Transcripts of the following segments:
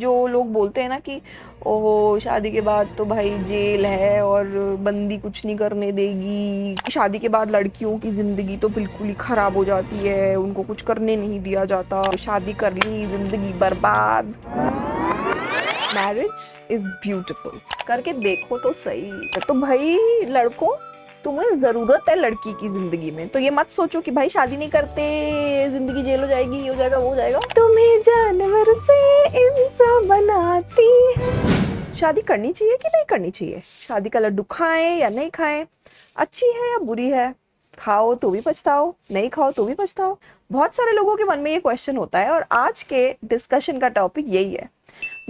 जो लोग बोलते हैं ना कि ओहो शादी के बाद तो भाई जेल है और बंदी कुछ नहीं करने देगी, शादी के बाद लड़कियों की जिंदगी तो बिल्कुल ही खराब हो जाती है, उनको कुछ करने नहीं दिया जाता, शादी कर ली जिंदगी बर्बाद। मैरिज इज ब्यूटिफुल, करके देखो तो सही। तो भाई लड़कों, तुम्हें जरूरत है लड़की की जिंदगी में, तो ये मत सोचो कि भाई शादी नहीं करते जिंदगी जेल हो जाएगी, ये हो जाएगा वो हो जाएगा। तुम्हें जानवर से इंसान बनाती है। शादी करनी चाहिए कि नहीं करनी चाहिए? शादी का लड्डू खाएं या नहीं खाएं, अच्छी है या बुरी है, खाओ तो भी पछताओ, नहीं खाओ तो भी पछताओ। बहुत सारे लोगों के मन में ये क्वेश्चन होता है और आज के डिस्कशन का टॉपिक यही है,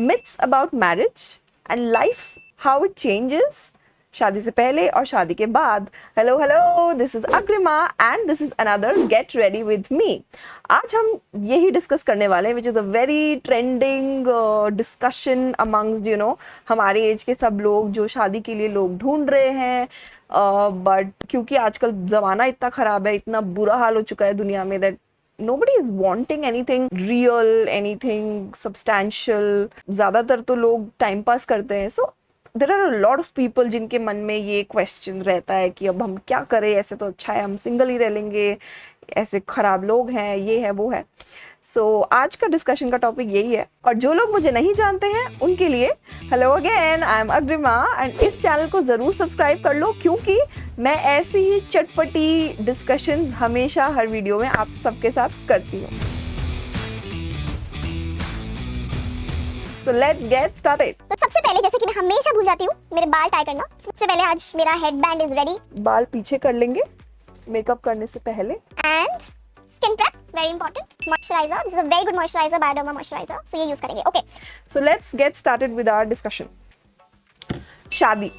myths about marriage and life, how it changes, शादी से पहले और शादी के बाद। Hello hello, this is Agrima and this is another get ready with me. आज हम यही डिस्कस करने वाले हैं, which is a very trending discussion amongst हमारे एज के सब लोग जो शादी के लिए लोग ढूंढ रहे हैं। बट क्योंकि आजकल ज़माना इतना ख़राब है, इतना बुरा हाल हो चुका है दुनिया में, that nobody is wanting anything real, anything substantial. ज़्यादातर तो लोग टाइम पास करते हैं। So there are a lot of people जिनके मन में ये क्वेश्चन रहता है कि अब हम क्या करें, ऐसे तो अच्छा है हम सिंगल ही रह लेंगे, ऐसे खराब लोग हैं, ये है वो है। सो आज का डिस्कशन का टॉपिक यही है। और जो लोग मुझे नहीं जानते हैं उनके लिए hello again, I am Agrima and इस चैनल को ज़रूर सब्सक्राइब कर लो, क्योंकि मैं ऐसी ही चटपटी डिस्कशंस हमेशा हर वीडियो में आप सबके साथ करती हूँ। So let's get started. तो सबसे पहले, जैसे कि मैं हमेशा भूल जाती हूँ, मेरे बाल टाई करना। सबसे पहले आज मेरा हेडबैंड इज रेडी। बाल पीछे कर लेंगे मेकअप करने से पहले। And skin prep, very important. Moisturiser, this is a very good moisturiser, Bioderma moisturiser, so ये यूज करेंगे। Okay, so let's get started with our discussion. शादी,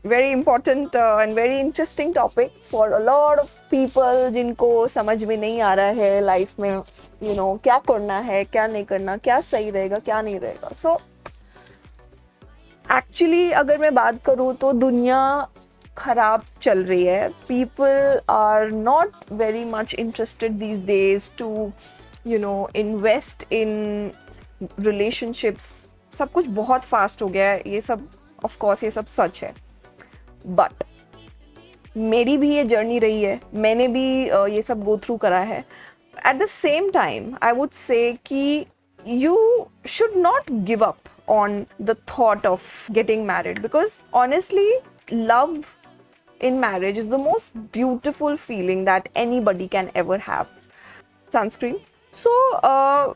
very important and very interesting topic for a lot of people जिनको समझ में नहीं आ रहा है life में, क्या करना है, क्या नहीं करना, क्या सही रहेगा, क्या नहीं रहेगा। सो एक्चुअली अगर मैं बात करूँ तो दुनिया खराब चल रही है। People are not very much interested these days to invest in relationships. सब कुछ बहुत फास्ट हो गया है, ये सब ऑफ कोर्स ये सब सच है। बट मेरी भी ये जर्नी रही है, मैंने भी ये सब गो थ्रू करा है। At the same time I would say कि you should not give up on the thought of getting married, because honestly love in marriage is the most beautiful feeling that anybody can ever have. Sunscreen. So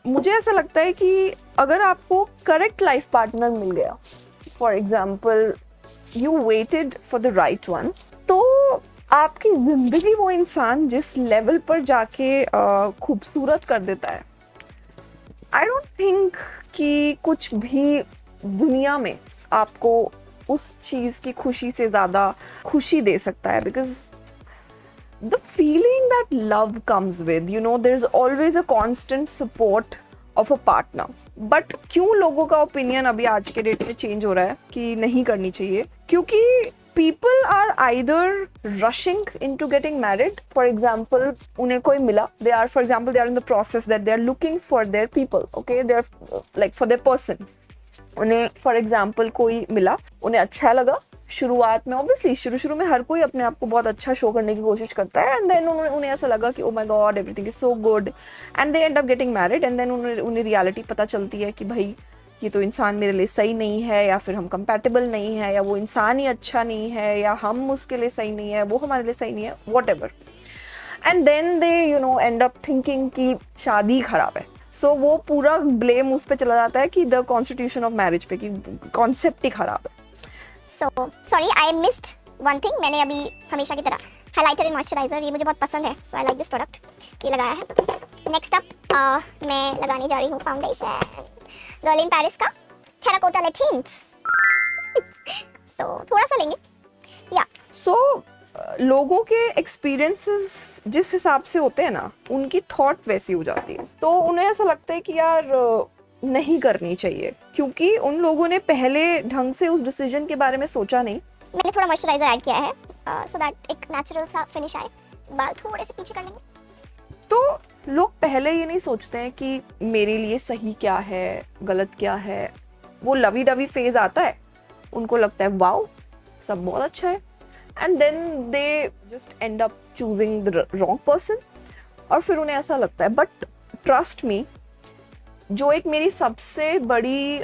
मुझे ऐसा लगता है कि अगर आपको correct life partner मिल गया, for example you weighted for the right one, तो आपकी जिंदगी वो इंसान जिस लेवल पर जाके खूबसूरत कर देता है, आई डोंट थिंक कि कुछ भी दुनिया में आपको उस चीज की खुशी से ज्यादा खुशी दे सकता है। Because the feeling that love comes with, there is always a constant support of a partner. But क्यों लोगों का ओपिनियन अभी आज के डेट में चेंज हो रहा है कि नहीं करनी चाहिए? क्योंकि people are either rushing into getting married. For example, उन्हें कोई मिला, they are in the process that they are looking for their people, okay, they are like for their person. उन्हें फॉर एग्जाम्पल कोई मिला, उन्हें अच्छा लगा। शुरुआत में ऑब्वियसली शुरू में हर कोई अपने आप को बहुत अच्छा शो करने की कोशिश करता है, एंड देन उन्हें ऐसा लगा कि oh my god everything is so good, and they end up getting married. And then उन्हें रियलिटी पता चलती है कि भाई ये तो इंसान मेरे लिए सही नहीं है, या फिर हम कंपैटिबल नहीं है, या वो इंसान ही अच्छा नहीं है, या हम उसके लिए सही नहीं है, वो हमारे लिए सही नहीं है, whatever. And then they end up thinking कि शादी खराब है। सो वो पूरा ब्लेम उस पर चला जाता है कि द कॉन्स्टिट्यूशन ऑफ मैरिज पे, कि कॉन्सेप्ट ही खराब है। So sorry, I missed one thing. मैंने अभी हमेशा की तरह हाइलाइटर एंड मॉइस्चराइजर, ये मुझे बहुत पसंद है, सो आई लाइक दिस प्रोडक्ट, ये लगाया है। नेक्स्ट अप मैं लगाने जा रही हूँ फाउंडेशन गर्ल इन पेरिस का टेराकोटा लेटिन्स। सो थोड़ा सा लेंगे या सो लोगों के एक्सपीरियंसेस जिस हिसाब से होते हैं ना, उनकी थॉट वैसी हो जाती है। तो उन्हें ऐसा लगता है कि यार नहीं करनी चाहिए, क्योंकि उन लोगों ने पहले ढंग से उस डिसीजन के बारे में सोचा नहीं। मैंने थोड़ा मॉइस्चराइजर ऐड किया है सो दैट एक नेचुरल सा फिनिश आए। बाल थोड़े से पीछे कर लेंगे। तो लोग पहले ये नहीं सोचते हैं कि मेरे लिए सही क्या है, गलत क्या है। वो लवी डवी फेज आता है, उनको लगता है वाओ सब बहुत अच्छा है, and then they just end up choosing the wrong person, और फिर उन्हें ऐसा लगता है। बट ट्रस्ट मी, जो एक मेरी सबसे बड़ी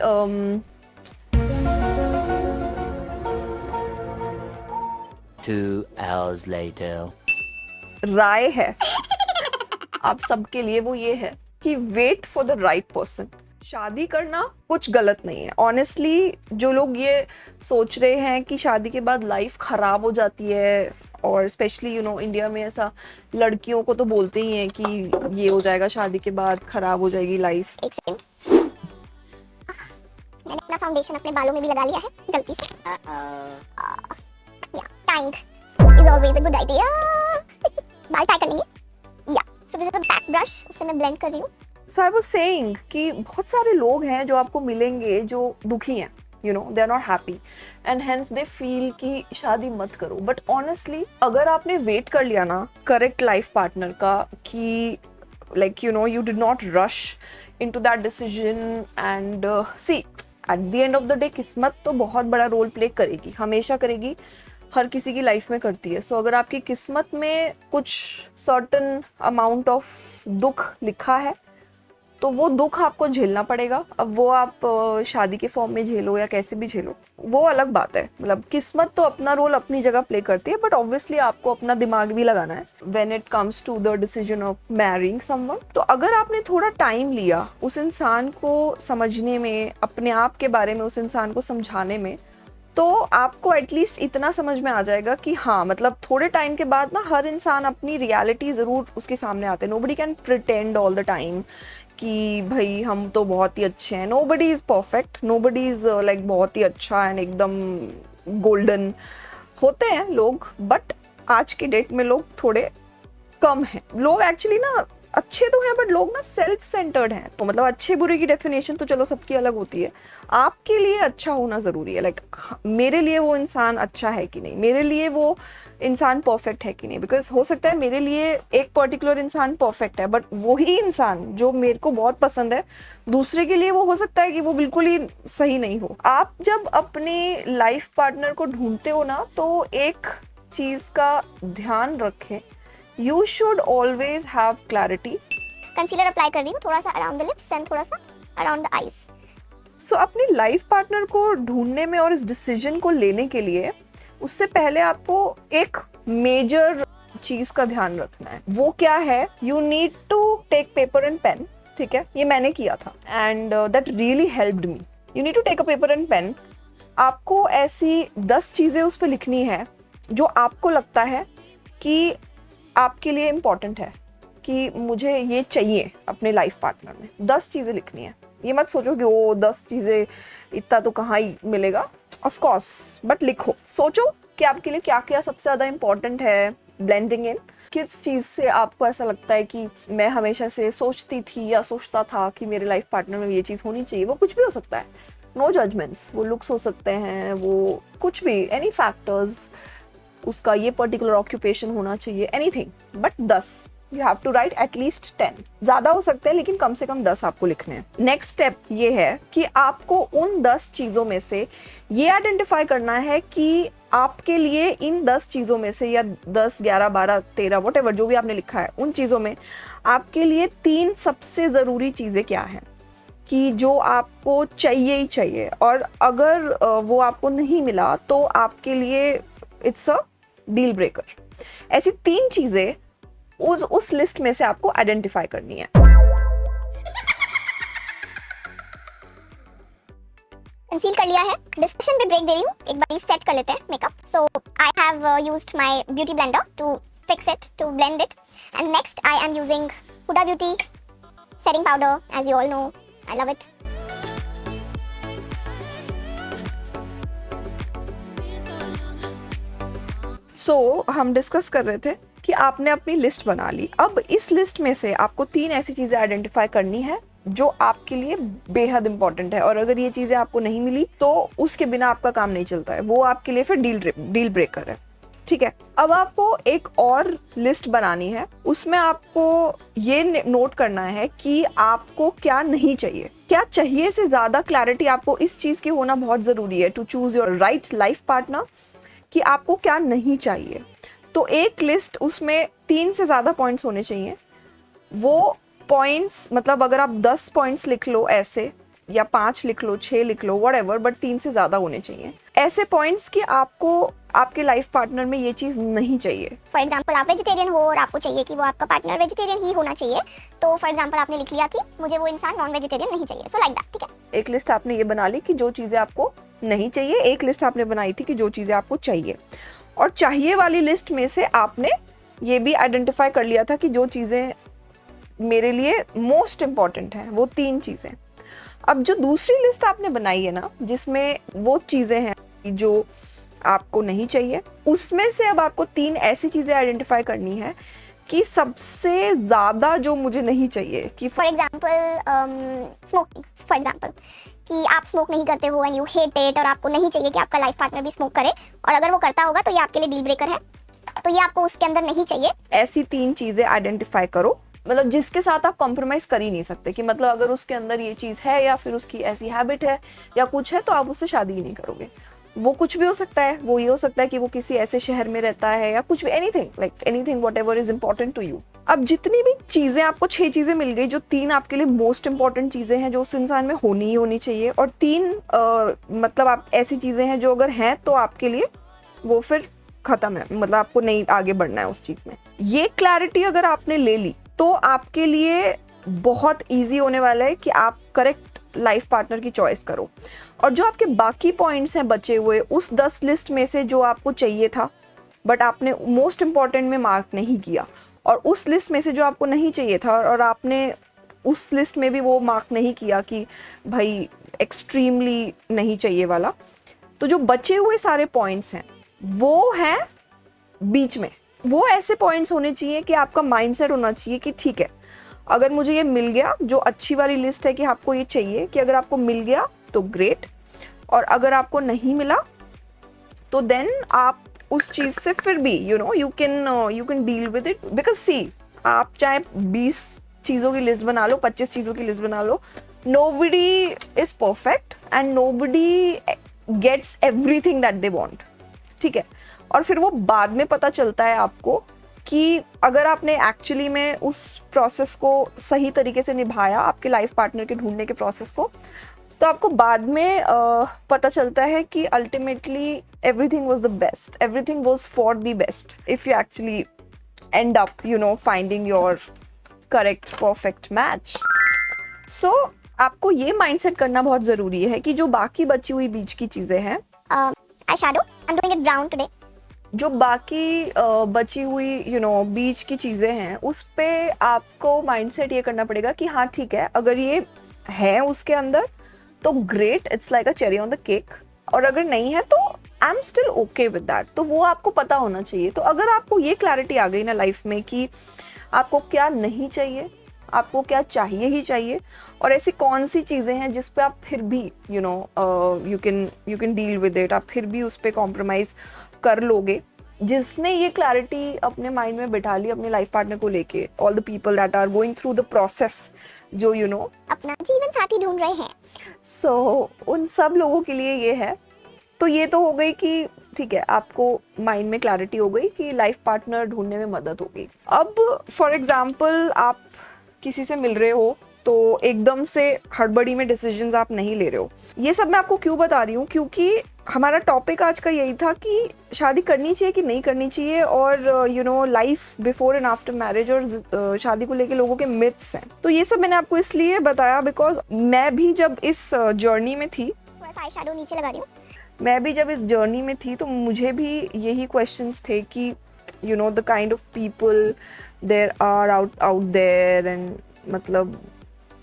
Two hours later. राय है आप सबके लिए, वो ये है कि wait for the right person. शादी करना कुछ गलत नहीं है। ऑनेस्टली जो लोग ये सोच रहे हैं कि शादी के बाद लाइफ खराब हो जाती है, और स्पेशली इंडिया में ऐसा लड़कियों को तो बोलते ही हैं कि ये हो जाएगा शादी के बाद, खराब हो जाएगी लाइफ। एक सेकंड, मैंने अपना फाउंडेशन अपने बालों में भी लगा लिया है गलती से। Tying is always a good idea. बाल टाई कर लेंगे। या so this is the back brush, उससे मैं ब्लेंड कर रही हूँ। सो आई वाज सेइंग कि बहुत सारे लोग हैं जो आपको मिलेंगे जो दुखी हैं, they are not happy, and hence they feel कि शादी मत करो। बट ऑनेस्टली अगर आपने वेट कर लिया ना करेक्ट लाइफ पार्टनर का, कि like you did not rush into that decision, and see at the end of the day किस्मत तो बहुत बड़ा रोल प्ले करेगी, हमेशा करेगी, हर किसी की लाइफ में करती है। सो अगर आपकी किस्मत में कुछ सर्टन अमाउंट ऑफ दुख लिखा है तो वो दुख आपको झेलना पड़ेगा। अब वो आप शादी के फॉर्म में झेलो या कैसे भी झेलो, वो अलग बात है। मतलब किस्मत तो अपना रोल अपनी जगह प्ले करती है, बट ऑब्वियसली आपको अपना दिमाग भी लगाना है when it comes to the decision of marrying someone. तो अगर आपने थोड़ा टाइम लिया उस इंसान को समझने में, अपने आप के बारे में उस इंसान को समझाने में, तो आपको एटलीस्ट इतना समझ में आ जाएगा कि हाँ, मतलब थोड़े टाइम के बाद ना हर इंसान अपनी रियलिटी ज़रूर उसके सामने आते हैं। Nobody can pretend all the time कि भाई हम तो बहुत ही अच्छे हैं। Nobody is perfect, nobody is like बहुत ही अच्छा एंड एकदम गोल्डन। होते हैं लोग, बट आज की डेट में लोग थोड़े कम हैं। लोग एक्चुअली ना अच्छे तो हैं, बट लोग ना सेल्फ सेंटर्ड हैं। तो मतलब अच्छे बुरे की डेफिनेशन तो चलो सबकी अलग होती है। आपके लिए अच्छा होना ज़रूरी है। लाइक मेरे लिए वो इंसान अच्छा है कि नहीं, मेरे लिए वो इंसान परफेक्ट है कि नहीं। बिकॉज हो सकता है मेरे लिए एक पर्टिकुलर इंसान परफेक्ट है, बट वही इंसान जो मेरे को बहुत पसंद है, दूसरे के लिए वो हो सकता है कि वो बिल्कुल ही सही नहीं हो। आप जब अपने लाइफ पार्टनर को ढूंढते हो ना, तो एक चीज़ का ध्यान रखें, you should always have clarity. Concealer apply कर रही हूँ थोड़ा सा अराउंड द लिप्स एंड थोड़ा सा अराउंड द आईज। सो अपनी लाइफ पार्टनर को ढूंढने में और इस डिसीजन को लेने के लिए उससे पहले आपको एक मेजर चीज का ध्यान रखना है। वो क्या है? You need to take paper and pen. ठीक है, ये मैंने किया था and that really helped me. You need to take a paper and pen. आपको ऐसी 10 चीजें उस पर लिखनी है जो आपको लगता है कि आपके लिए इम्पॉर्टेंट है, कि मुझे ये चाहिए अपने लाइफ पार्टनर में। 10 चीज़ें लिखनी है। ये मत सोचो कि वो 10 चीज़ें इतना तो कहाँ ही मिलेगा, ऑफ कोर्स, बट लिखो। सोचो कि आपके लिए क्या क्या सबसे ज़्यादा इम्पॉर्टेंट है। ब्लेंडिंग इन, किस चीज़ से आपको ऐसा लगता है कि मैं हमेशा से सोचती थी या सोचता था कि मेरे लाइफ पार्टनर में ये चीज़ होनी चाहिए। वो कुछ भी हो सकता है, नो जजमेंट्स। वो लुक्स हो सकते हैं, वो कुछ भी, एनी फैक्टर्स, उसका ये पर्टिकुलर ऑक्यूपेशन होना चाहिए, anything. But 10 you have to write, at least 10। ज़्यादा हो सकते हैं लेकिन कम से कम 10 आपको लिखने हैं। नेक्स्ट स्टेप ये है कि आपको उन 10 चीज़ों में से ये आइडेंटिफाई करना है कि आपके लिए इन 10 चीज़ों में से, या 10, 11, 12, 13 व्हाटएवर जो भी आपने लिखा है, उन चीज़ों में आपके लिए 3 सबसे ज़रूरी चीज़ें क्या हैं, कि जो आपको चाहिए ही चाहिए। और अगर वो आपको नहीं मिला तो आपके लिए इट्स अ डील ब्रेकर। ऐसी 3 चीजें उस लिस्ट में से आपको आइडेंटिफाई करनी है। कंसील कर लिया है, डिस्कशन पे ब्रेक दे रही हूँ, एक बार सेट कर लेते हैं makeup. So I have used my beauty blender to fix it, to blend it, and next I am using Huda beauty setting powder. As you all know, I love it. So हम discuss कर रहे थे कि आपने अपनी list बना ली। अब इस लिस्ट में से आपको 3 ऐसी चीज़ें आइडेंटिफाई करनी है जो आपके लिए बेहद इंपॉर्टेंट है, और अगर ये चीज़ें आपको नहीं मिली तो उसके बिना आपका काम नहीं चलता है। वो आपके लिए फिर डील ब्रेकर है। ठीक है, अब आपको एक और लिस्ट बनानी है। उसमें आपको ये नोट करना है कि आपको क्या नहीं चाहिए। क्या चाहिए से ज़्यादा क्लैरिटी आपको इस चीज़ की होना बहुत ज़रूरी है to choose your right life partner, कि आपको क्या नहीं चाहिए। तो एक लिस्ट, उसमें 3 से ज़्यादा पॉइंट्स होने चाहिए। वो पॉइंट्स मतलब अगर आप 10 पॉइंट्स लिख लो ऐसे, या 5 लिख लो, 6 लिख लो, व्हाटएवर, बट 3 से ज़्यादा होने चाहिए ऐसे पॉइंट्स कि आपको आपके लाइफ पार्टनर में ये चीज़ नहीं चाहिए। फॉर एग्जाम्पल आप वेजिटेरियन हो और आपको चाहिए कि वो आपका पार्टनर वेजिटेरियन ही होना चाहिए, तो फॉर एग्जाम्पल आपने लिख लिया कि मुझे वो इंसान नॉन वेजिटेरियन नहीं चाहिए, सो लाइक दैट, ठीक है। एक लिस्ट आपने ये बना ली कि जो चीज़ें आपको नहीं चाहिए, एक लिस्ट आपने बनाई थी कि जो चीज़ें आपको चाहिए, और चाहिए वाली लिस्ट में से आपने ये भी आइडेंटिफाई कर लिया था कि जो चीज़ें मेरे लिए मोस्ट इम्पॉर्टेंट हैं वो 3 चीज़ें। अब जो दूसरी लिस्ट आपने बनाई है ना, जिसमें वो चीज़ें हैं जो आपको नहीं चाहिए, उसमें से अब आपको 3 ऐसी चीज़ें आइडेंटिफाई करनी है कि सबसे ज़्यादा जो मुझे नहीं चाहिए, कि for example smoking, for example कि आप स्मोक नहीं करते हो एंड यू हेट इट, और आपको नहीं चाहिए कि आपका लाइफ पार्टनर भी स्मोक करे, और अगर वो करता होगा तो ये आपके लिए डील ब्रेकर है, तो ये आपको उसके अंदर नहीं चाहिए। ऐसी 3 चीज़ें आइडेंटिफाई करो, मतलब जिसके साथ आप कॉम्प्रोमाइज कर ही नहीं सकते, कि मतलब अगर उसके अंदर ये चीज़ है या फिर उसकी ऐसी हैबिट है या कुछ है, तो आप उससे शादी ही नहीं करोगे। वो कुछ भी हो सकता है, वो ये हो सकता है कि वो किसी ऐसे शहर में रहता है या कुछ भी, anything like anything whatever is important to you. अब जितनी भी चीज़ें आपको 6 चीज़ें मिल गई, जो 3 आपके लिए मोस्ट इंपॉर्टेंट चीज़ें हैं जो उस इंसान में होनी ही होनी चाहिए, और 3 मतलब आप ऐसी चीज़ें हैं जो अगर हैं तो आपके लिए वो फिर खत्म है, मतलब आपको नहीं आगे बढ़ना है उस चीज़ में। ये क्लैरिटी अगर आपने ले ली तो आपके लिए बहुत इजी होने वाला है कि आप करेक्ट लाइफ पार्टनर की चॉइस करो। और जो आपके बाकी पॉइंट्स हैं बचे हुए, उस 10 लिस्ट में से जो आपको चाहिए था बट आपने मोस्ट इम्पॉर्टेंट में मार्क नहीं किया, और उस लिस्ट में से जो आपको नहीं चाहिए था और आपने उस लिस्ट में भी वो मार्क नहीं किया कि भाई एक्सट्रीमली नहीं चाहिए वाला, तो जो बचे हुए सारे पॉइंट्स हैं वो हैं बीच में। वो ऐसे पॉइंट्स होने चाहिए कि आपका माइंडसेट होना चाहिए कि ठीक है, अगर मुझे ये मिल गया, जो अच्छी वाली लिस्ट है कि आपको ये चाहिए, कि अगर आपको मिल गया तो ग्रेट, और अगर आपको नहीं मिला तो देन आप उस चीज़ से फिर भी you can deal with it. Because see, आप चाहे 20 चीज़ों की लिस्ट बना लो, 25 चीज़ों की लिस्ट बना लो, nobody is perfect and nobody gets everything that they want, ठीक है। और फिर वो बाद में पता चलता है आपको कि अगर आपने एक्चुअली में उस प्रोसेस को सही तरीके से निभाया, आपके लाइफ पार्टनर के ढूंढने के प्रोसेस को, तो आपको बाद में पता चलता है कि ultimately everything was the best, everything was for the best if you actually end up finding your correct perfect match. So आपको ये माइंडसेट करना बहुत ज़रूरी है कि जो बाकी बची हुई बीच की चीज़ें हैं, eye shadow, I am doing it brown today, जो बाकी बची हुई बीच की चीज़ें हैं, उस पे आपको माइंडसेट ये करना पड़ेगा कि हाँ ठीक है, अगर ये है उसके अंदर तो great, it's like a cherry on the cake, और अगर नहीं है तो I am still okay with that. तो वो आपको पता होना चाहिए। तो अगर आपको ये क्लैरिटी आ गई ना लाइफ में कि आपको क्या नहीं चाहिए, आपको क्या चाहिए ही चाहिए, और ऐसी कौन सी चीज़ें हैं जिस पे आप फिर भी you can deal with it, आप फिर भी उस पे कॉम्प्रोमाइज़ कर लोगे, जिसने ये क्लैरिटी अपने माइंड में बिठा ली अपने लाइफ पार्टनर को लेके, all the people that are going through the process, जो अपना जीवन साथी ढूंढ रहे हैं, सो उन सब लोगों के लिए ये है। तो ये तो हो गई कि ठीक है, आपको माइंड में क्लैरिटी हो गई कि लाइफ पार्टनर ढूंढने में मदद होगी। अब फॉर एग्जांपल आप किसी से मिल रहे हो तो एकदम से हड़बड़ी में डिसीजंस आप नहीं ले रहे हो। ये सब मैं आपको क्यों बता रही हूँ, क्योंकि हमारा टॉपिक आज का यही था कि शादी करनी चाहिए कि नहीं करनी चाहिए, और life before and after marriage, और शादी को लेके लोगों के मिथ्स हैं। तो ये सब मैंने आपको इसलिए बताया बिकॉज मैं भी जब इस जर्नी में थी, थोड़ा सा आई शैडो नीचे लगा रही हूँ, मैं भी जब इस जर्नी में थी तो मुझे भी यही क्वेश्चंस थे कि the kind of people there are out there, and मतलब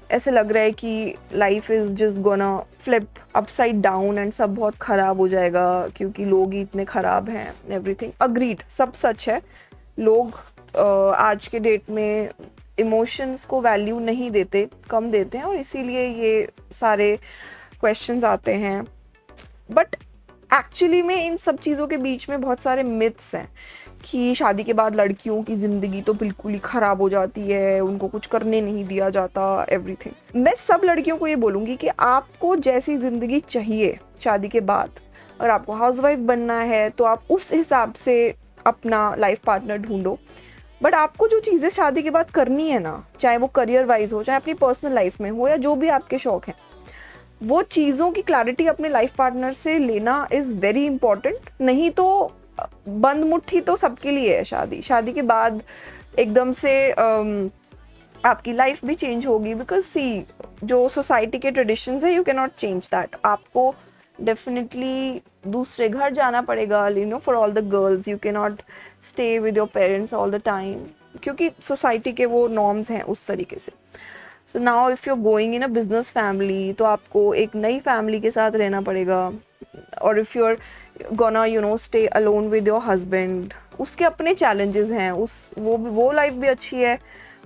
ऐसे लग रहा है कि life is just gonna flip upside down and सब बहुत ख़राब हो जाएगा क्योंकि लोग ही इतने ख़राब हैं, एवरीथिंग अग्रीड, सब सच है। लोग आज के डेट में इमोशंस को वैल्यू नहीं देते, कम देते हैं, और इसीलिए ये सारे क्वेश्चंस आते हैं। बट एक्चुअली में इन सब चीज़ों के बीच में बहुत सारे मिथ्स हैं कि शादी के बाद लड़कियों की ज़िंदगी तो बिल्कुल ही ख़राब हो जाती है, उनको कुछ करने नहीं दिया जाता, एवरीथिंग। मैं सब लड़कियों को ये बोलूँगी कि आपको जैसी ज़िंदगी चाहिए शादी के बाद, और आपको हाउसवाइफ बनना है तो आप उस हिसाब से अपना लाइफ पार्टनर ढूंढो। बट आपको जो चीज़ें शादी के बाद करनी है ना, चाहे वो करियर वाइज हो, चाहे अपनी पर्सनल लाइफ में हो, या जो भी आपके शौक हैं, वो चीज़ों की क्लैरिटी अपने लाइफ पार्टनर से लेना इज़ वेरी इंपॉर्टेंट। नहीं तो बंद मुट्ठी तो सबके लिए है शादी। शादी के बाद एकदम से आपकी लाइफ भी चेंज होगी, बिकॉज सी जो सोसाइटी के ट्रेडिशंस है, you can not change that. आपको डेफिनेटली दूसरे घर जाना पड़ेगा, you know, for all the girls you can not stay with your parents all the time, क्योंकि सोसाइटी के वो नॉर्म्स हैं उस तरीके से। So now if you are going in a business family, तो आपको एक नई फैमिली के साथ रहना पड़ेगा। और if you are gonna you know stay alone with your husband, उसके अपने चैलेंजेस हैं, वो लाइफ भी अच्छी है,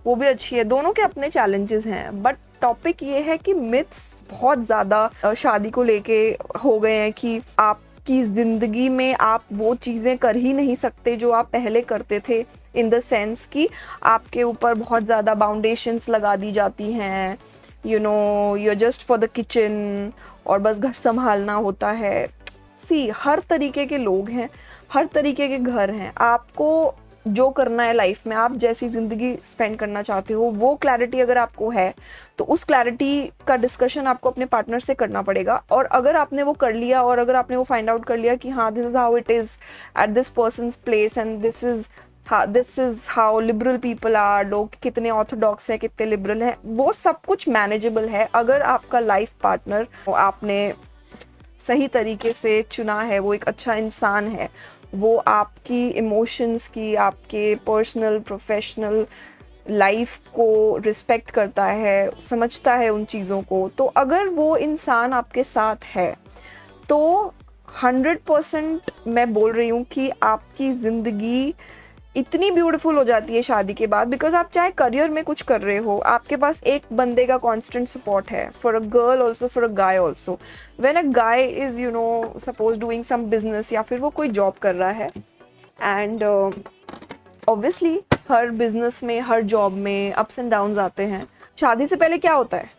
वो भी अच्छी है, दोनों के अपने चैलेंजेस हैं। बट टॉपिक ये है कि मिथ्स बहुत ज़्यादा शादी को लेके हो गए हैं कि आपकी ज़िंदगी में आप वो चीज़ें कर ही नहीं सकते जो आप पहले करते थे, इन द सेंस कि आपके ऊपर बहुत ज़्यादा बाउंडेशंस लगा दी जाती हैं, you know, you are just for the kitchen, और बस घर संभालना होता है। सी, हर तरीके के लोग हैं, हर तरीके के घर हैं। आपको जो करना है लाइफ में, आप जैसी ज़िंदगी स्पेंड करना चाहते हो, वो क्लैरिटी अगर आपको है तो उस क्लैरिटी का डिस्कशन आपको अपने पार्टनर से करना पड़ेगा। और अगर आपने वो कर लिया, और अगर आपने वो फाइंड आउट कर लिया कि हाँ, this is how it is at this person's place and this is how liberal people are, लोग कितने ऑर्थोडॉक्स हैं, कितने लिबरल हैं, वो सब कुछ मैनेजेबल है अगर आपका लाइफ पार्टनर आपने सही तरीके से चुना है, वो एक अच्छा इंसान है, वो आपकी इमोशंस की, आपके पर्सनल प्रोफेशनल लाइफ को रिस्पेक्ट करता है, समझता है उन चीज़ों को। तो अगर वो इंसान आपके साथ है तो 100% मैं बोल रही हूँ कि आपकी ज़िंदगी इतनी ब्यूटीफुल हो जाती है शादी के बाद। बिकॉज आप चाहे करियर में कुछ कर रहे हो, आपके पास एक बंदे का कांस्टेंट सपोर्ट है, for a girl also, for a guy also. When a guy is you know suppose doing some business, या फिर वो कोई जॉब कर रहा है, एंड ऑब्वियसली हर बिजनेस में, हर जॉब में अप्स एंड डाउन्स आते हैं। शादी से पहले क्या होता है,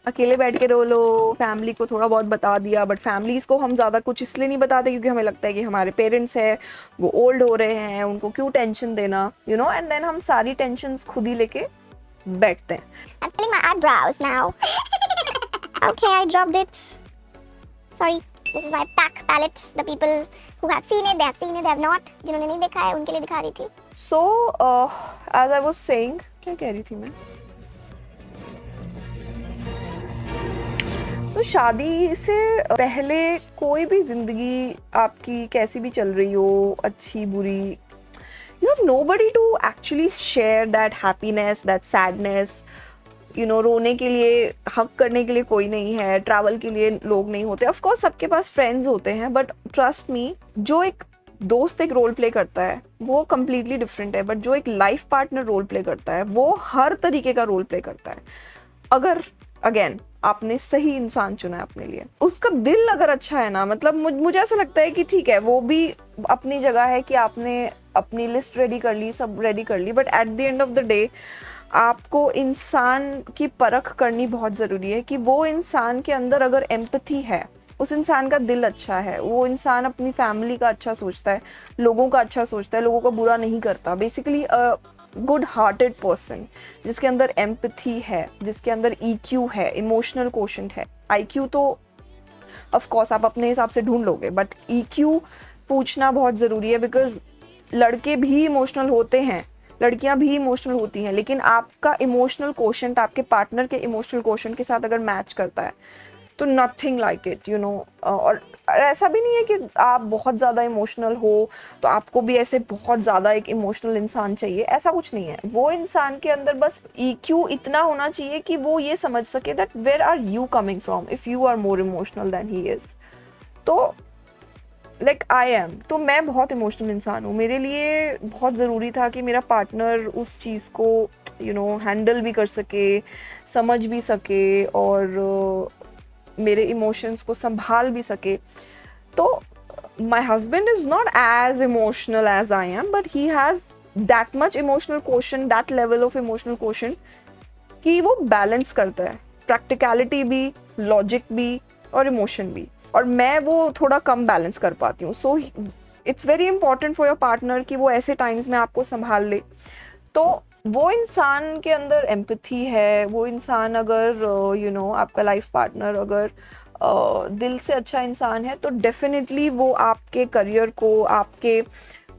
अकेले बैठ के रो लो, फैमिली को थोड़ा बहुत बता दिया। बट फैमिलीज़ को हम ज़्यादा कुछ इसलिए नहीं बताते क्योंकि हमें लगता है कि हमारे पेरेंट्स हैं, वो ओल्ड हो रहे हैं, उनको क्यों टेंशन देना, यू नो, एंड देन हम सारी टेंशन्स खुद ही लेके बैठते हैं। I'm filling my eyebrows now. Okay, I dropped it. Sorry, this is my pack palette. The people who have seen it, they have seen it, they have not. जिन्होंने नहीं देखा है, उनके लिए दिखा रही थी. So, as I was saying, क्या कह रही थी मैं? तो शादी से पहले कोई भी ज़िंदगी आपकी कैसी भी चल रही हो, अच्छी बुरी, you have nobody to actually share that happiness, that sadness, you know, रोने के लिए, हक करने के लिए कोई नहीं है, ट्रैवल के लिए लोग नहीं होते। ऑफ कोर्स सबके पास फ्रेंड्स होते हैं, बट ट्रस्ट मी, जो एक दोस्त एक रोल प्ले करता है वो कम्प्लीटली डिफरेंट है, बट जो एक लाइफ पार्टनर रोल प्ले करता है वो हर तरीके का रोल प्ले करता है। अगर अगेन आपने सही इंसान चुना है अपने लिए, उसका दिल अगर अच्छा है ना, मतलब मुझे ऐसा लगता है कि ठीक है, वो भी अपनी जगह है कि आपने अपनी लिस्ट रेडी कर ली, सब रेडी कर ली, but at the end of the day आपको इंसान की परख करनी बहुत ज़रूरी है कि वो इंसान के अंदर अगर एम्पैथी है, उस इंसान का दिल अच्छा है, वो इंसान अपनी फैमिली का अच्छा सोचता है, लोगों का अच्छा सोचता है, लोगों का बुरा नहीं करता, बेसिकली गुड हार्टेड पर्सन जिसके अंदर एम्पैथी है, जिसके अंदर EQ है, इमोशनल कोशेंट है। IQ तो ऑफ कोर्स आप अपने हिसाब से ढूंढ लोगे, बट EQ पूछना बहुत ज़रूरी है, बिकॉज लड़के भी इमोशनल होते हैं, लड़कियां भी इमोशनल होती हैं, लेकिन आपका इमोशनल कोशेंट आपके पार्टनर के इमोशनल कोशेंट के साथ अगर मैच करता है तो nothing like it, you know. और ऐसा भी नहीं है कि आप बहुत ज़्यादा इमोशनल हो तो आपको भी ऐसे बहुत ज़्यादा एक इमोशनल इंसान चाहिए, ऐसा कुछ नहीं है। वो इंसान के अंदर बस EQ इतना होना चाहिए कि वो ये समझ सके that where are you coming from if you are more emotional than he is. तो लाइक आई एम, तो मैं बहुत इमोशनल इंसान हूँ। मेरे लिए बहुत ज़रूरी था कि मेरा पार्टनर उस चीज़ को यू नो हैंडल भी कर सके, समझ भी सके, और मेरे इमोशंस को संभाल भी सके। तो my husband is not as emotional as I am, but he has that much emotional quotient, that level of emotional quotient कि वो बैलेंस करता है, प्रैक्टिकलिटी भी, लॉजिक भी और इमोशन भी, और मैं वो थोड़ा कम बैलेंस कर पाती हूँ. So it's very important for your partner कि वो ऐसे टाइम्स में आपको संभाल ले. तो वो इंसान के अंदर एम्पैथी है, वो इंसान अगर आपका लाइफ पार्टनर अगर दिल से अच्छा इंसान है तो डेफिनेटली वो आपके करियर को, आपके